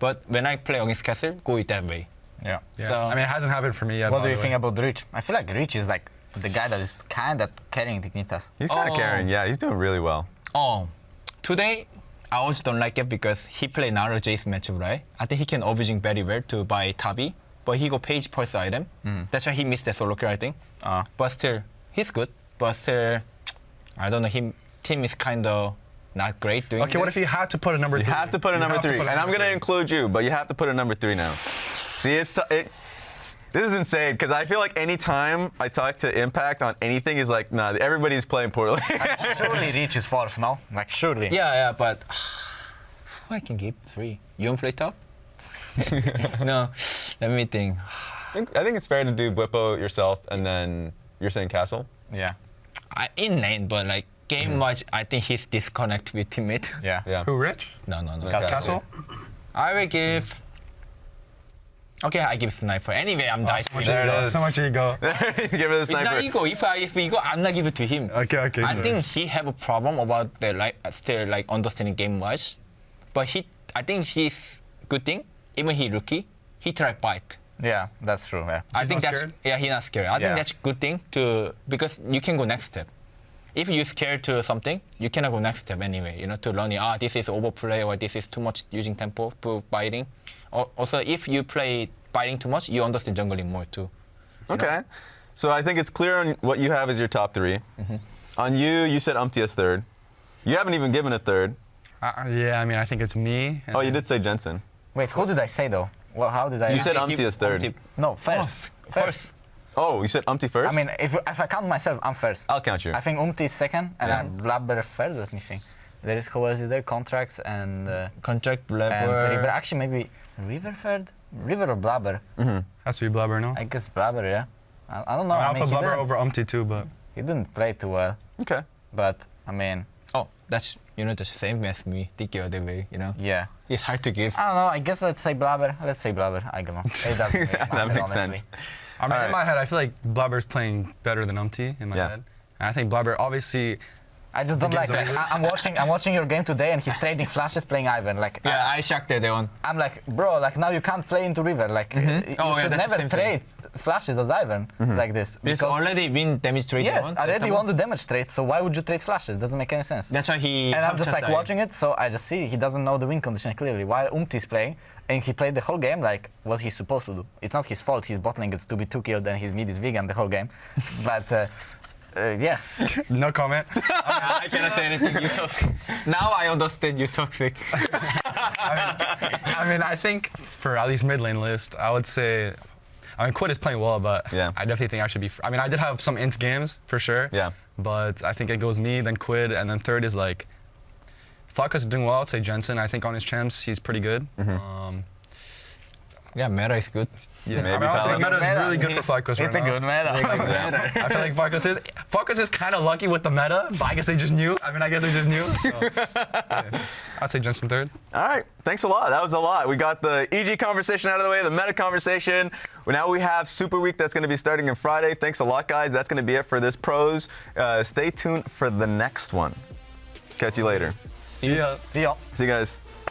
But when I play against Castle, go it that way. Yeah. So, I mean, it hasn't happened for me yet. What by do you the think way. about Rich? I feel like Rich is like the guy that is kind of carrying Dignitas. He's kind of carrying. Yeah, he's doing really well. Today, I also don't like it because he played Naruto Jace matchup, right? I think he can overjing very well to buy Tabi, but he go page pulse item. That's why he missed the solo kill, I think. But still, he's good. But still, I don't know, team is kind of not great doing Okay, what if you had to put a number 3? You have to put a number 3, and I'm going to to include you, but you have to put a number 3 now. See, this is insane, because I feel like any time I talk to Impact on anything is like, nah, everybody's playing poorly. Surely Rich is 4th now. Like, surely. Yeah, but who I can give 3? You don't play top? No, let me think. I think it's fair to do Bwipo yourself, and then you're saying Castle? Yeah. In lane, but like game-wise, I think he's disconnect with teammate. Yeah. Who, Rich? No. Castle? I will give. Okay, I give Sniper. Anyway, I'm dying. There it is. So much ego. Give it a It's sniper. not ego. If ego, I'm not give it to him. Okay. I good. think he have a problem about the still understanding game wise, but I think he's good thing. Even he rookie, he try bite. Yeah, that's true. Yeah. I think not that's scared? he's not scared. I think Yeah. that's good thing because you can go next step. If you're scared to something, you cannot go next step anyway. You know, to learn this is overplay or this is too much using tempo to biting. Also, if you play biting too much, you understand jungling more too. Okay. So I think it's clear on what you have as your top 3. On you said Umpty as 3rd. You haven't even given a 3rd. Yeah, I mean, I think it's me. Oh, you did say Jensen. Wait, who did I say though? Well, how did I? You said I Umpty give as 3rd. Umpty- No, first. First. Oh, you said Umpty first? I mean, if I count myself, I'm first. I'll count you. I think Umti is 2nd, and I'm Blabber 3rd. Let me think. There is who else is there? Contracts and Contract and level. River. Actually, maybe River 3rd. River or Blabber? Has to be Blubber, no? I guess Blabber. Yeah. I don't know. I'll I mean, put he Blubber didn't, over Umpty too, but he didn't play too well. Okay. But I mean, Oh, that's the same as me. Think the other way. You know, yeah. it's hard to give. I don't know. I guess let's say Blabber. Let's say Blabber. I don't know. It doesn't really matter, That makes honestly. sense. I mean, Alright. in my head, I feel like Blubber's playing better than Umpty in my Yeah. head. And I think Blubber, obviously, I just don't like game's it. over. I'm watching your game today, and he's trading flashes, playing Ivan. Like, Yeah, I shocked that one. I'm like, bro, like now you can't play into River. Like, you Oh, yeah, should that's the never same trade flashes as Ivan like this. It's already win damage trade. yes, already won the damage trade. So why would you trade flashes? Doesn't make any sense. That's why he. And I'm just like died. watching it, so I just see he doesn't know the win condition clearly. While Umti's playing, and he played the whole game like what he's supposed to do. It's not his fault. His bot lane gets to be 2 killed, and his mid is vegan the whole game. But Yeah. No comment. I cannot say anything. You toxic. Now I understand you toxic. I mean, I think for at least mid lane list, I would say, I mean, Quid is playing well, but Yeah. I definitely think I should be. I mean, I did have some int games for sure. Yeah. But I think it goes me, then Quid, and then third is like, Flacco's is doing well. I'd say Jensen. I think on his champs, he's pretty good. Yeah, meta is good. Yeah, Maybe I mean, honestly, the Paladin. meta is really good for Flacco's right It's a now. good meta. I feel like Flacco's is kind of lucky with the meta, but I guess they just knew. I mean, I guess they just knew. So, yeah. I'd say Jensen third. All right, thanks a lot. That was a lot. We got the EG conversation out of the way, the meta conversation. Now we have Super Week that's going to be starting on Friday. Thanks a lot, guys. That's going to be it for this pros. Stay tuned for the next one. Catch you later. See ya. See y'all. See you guys.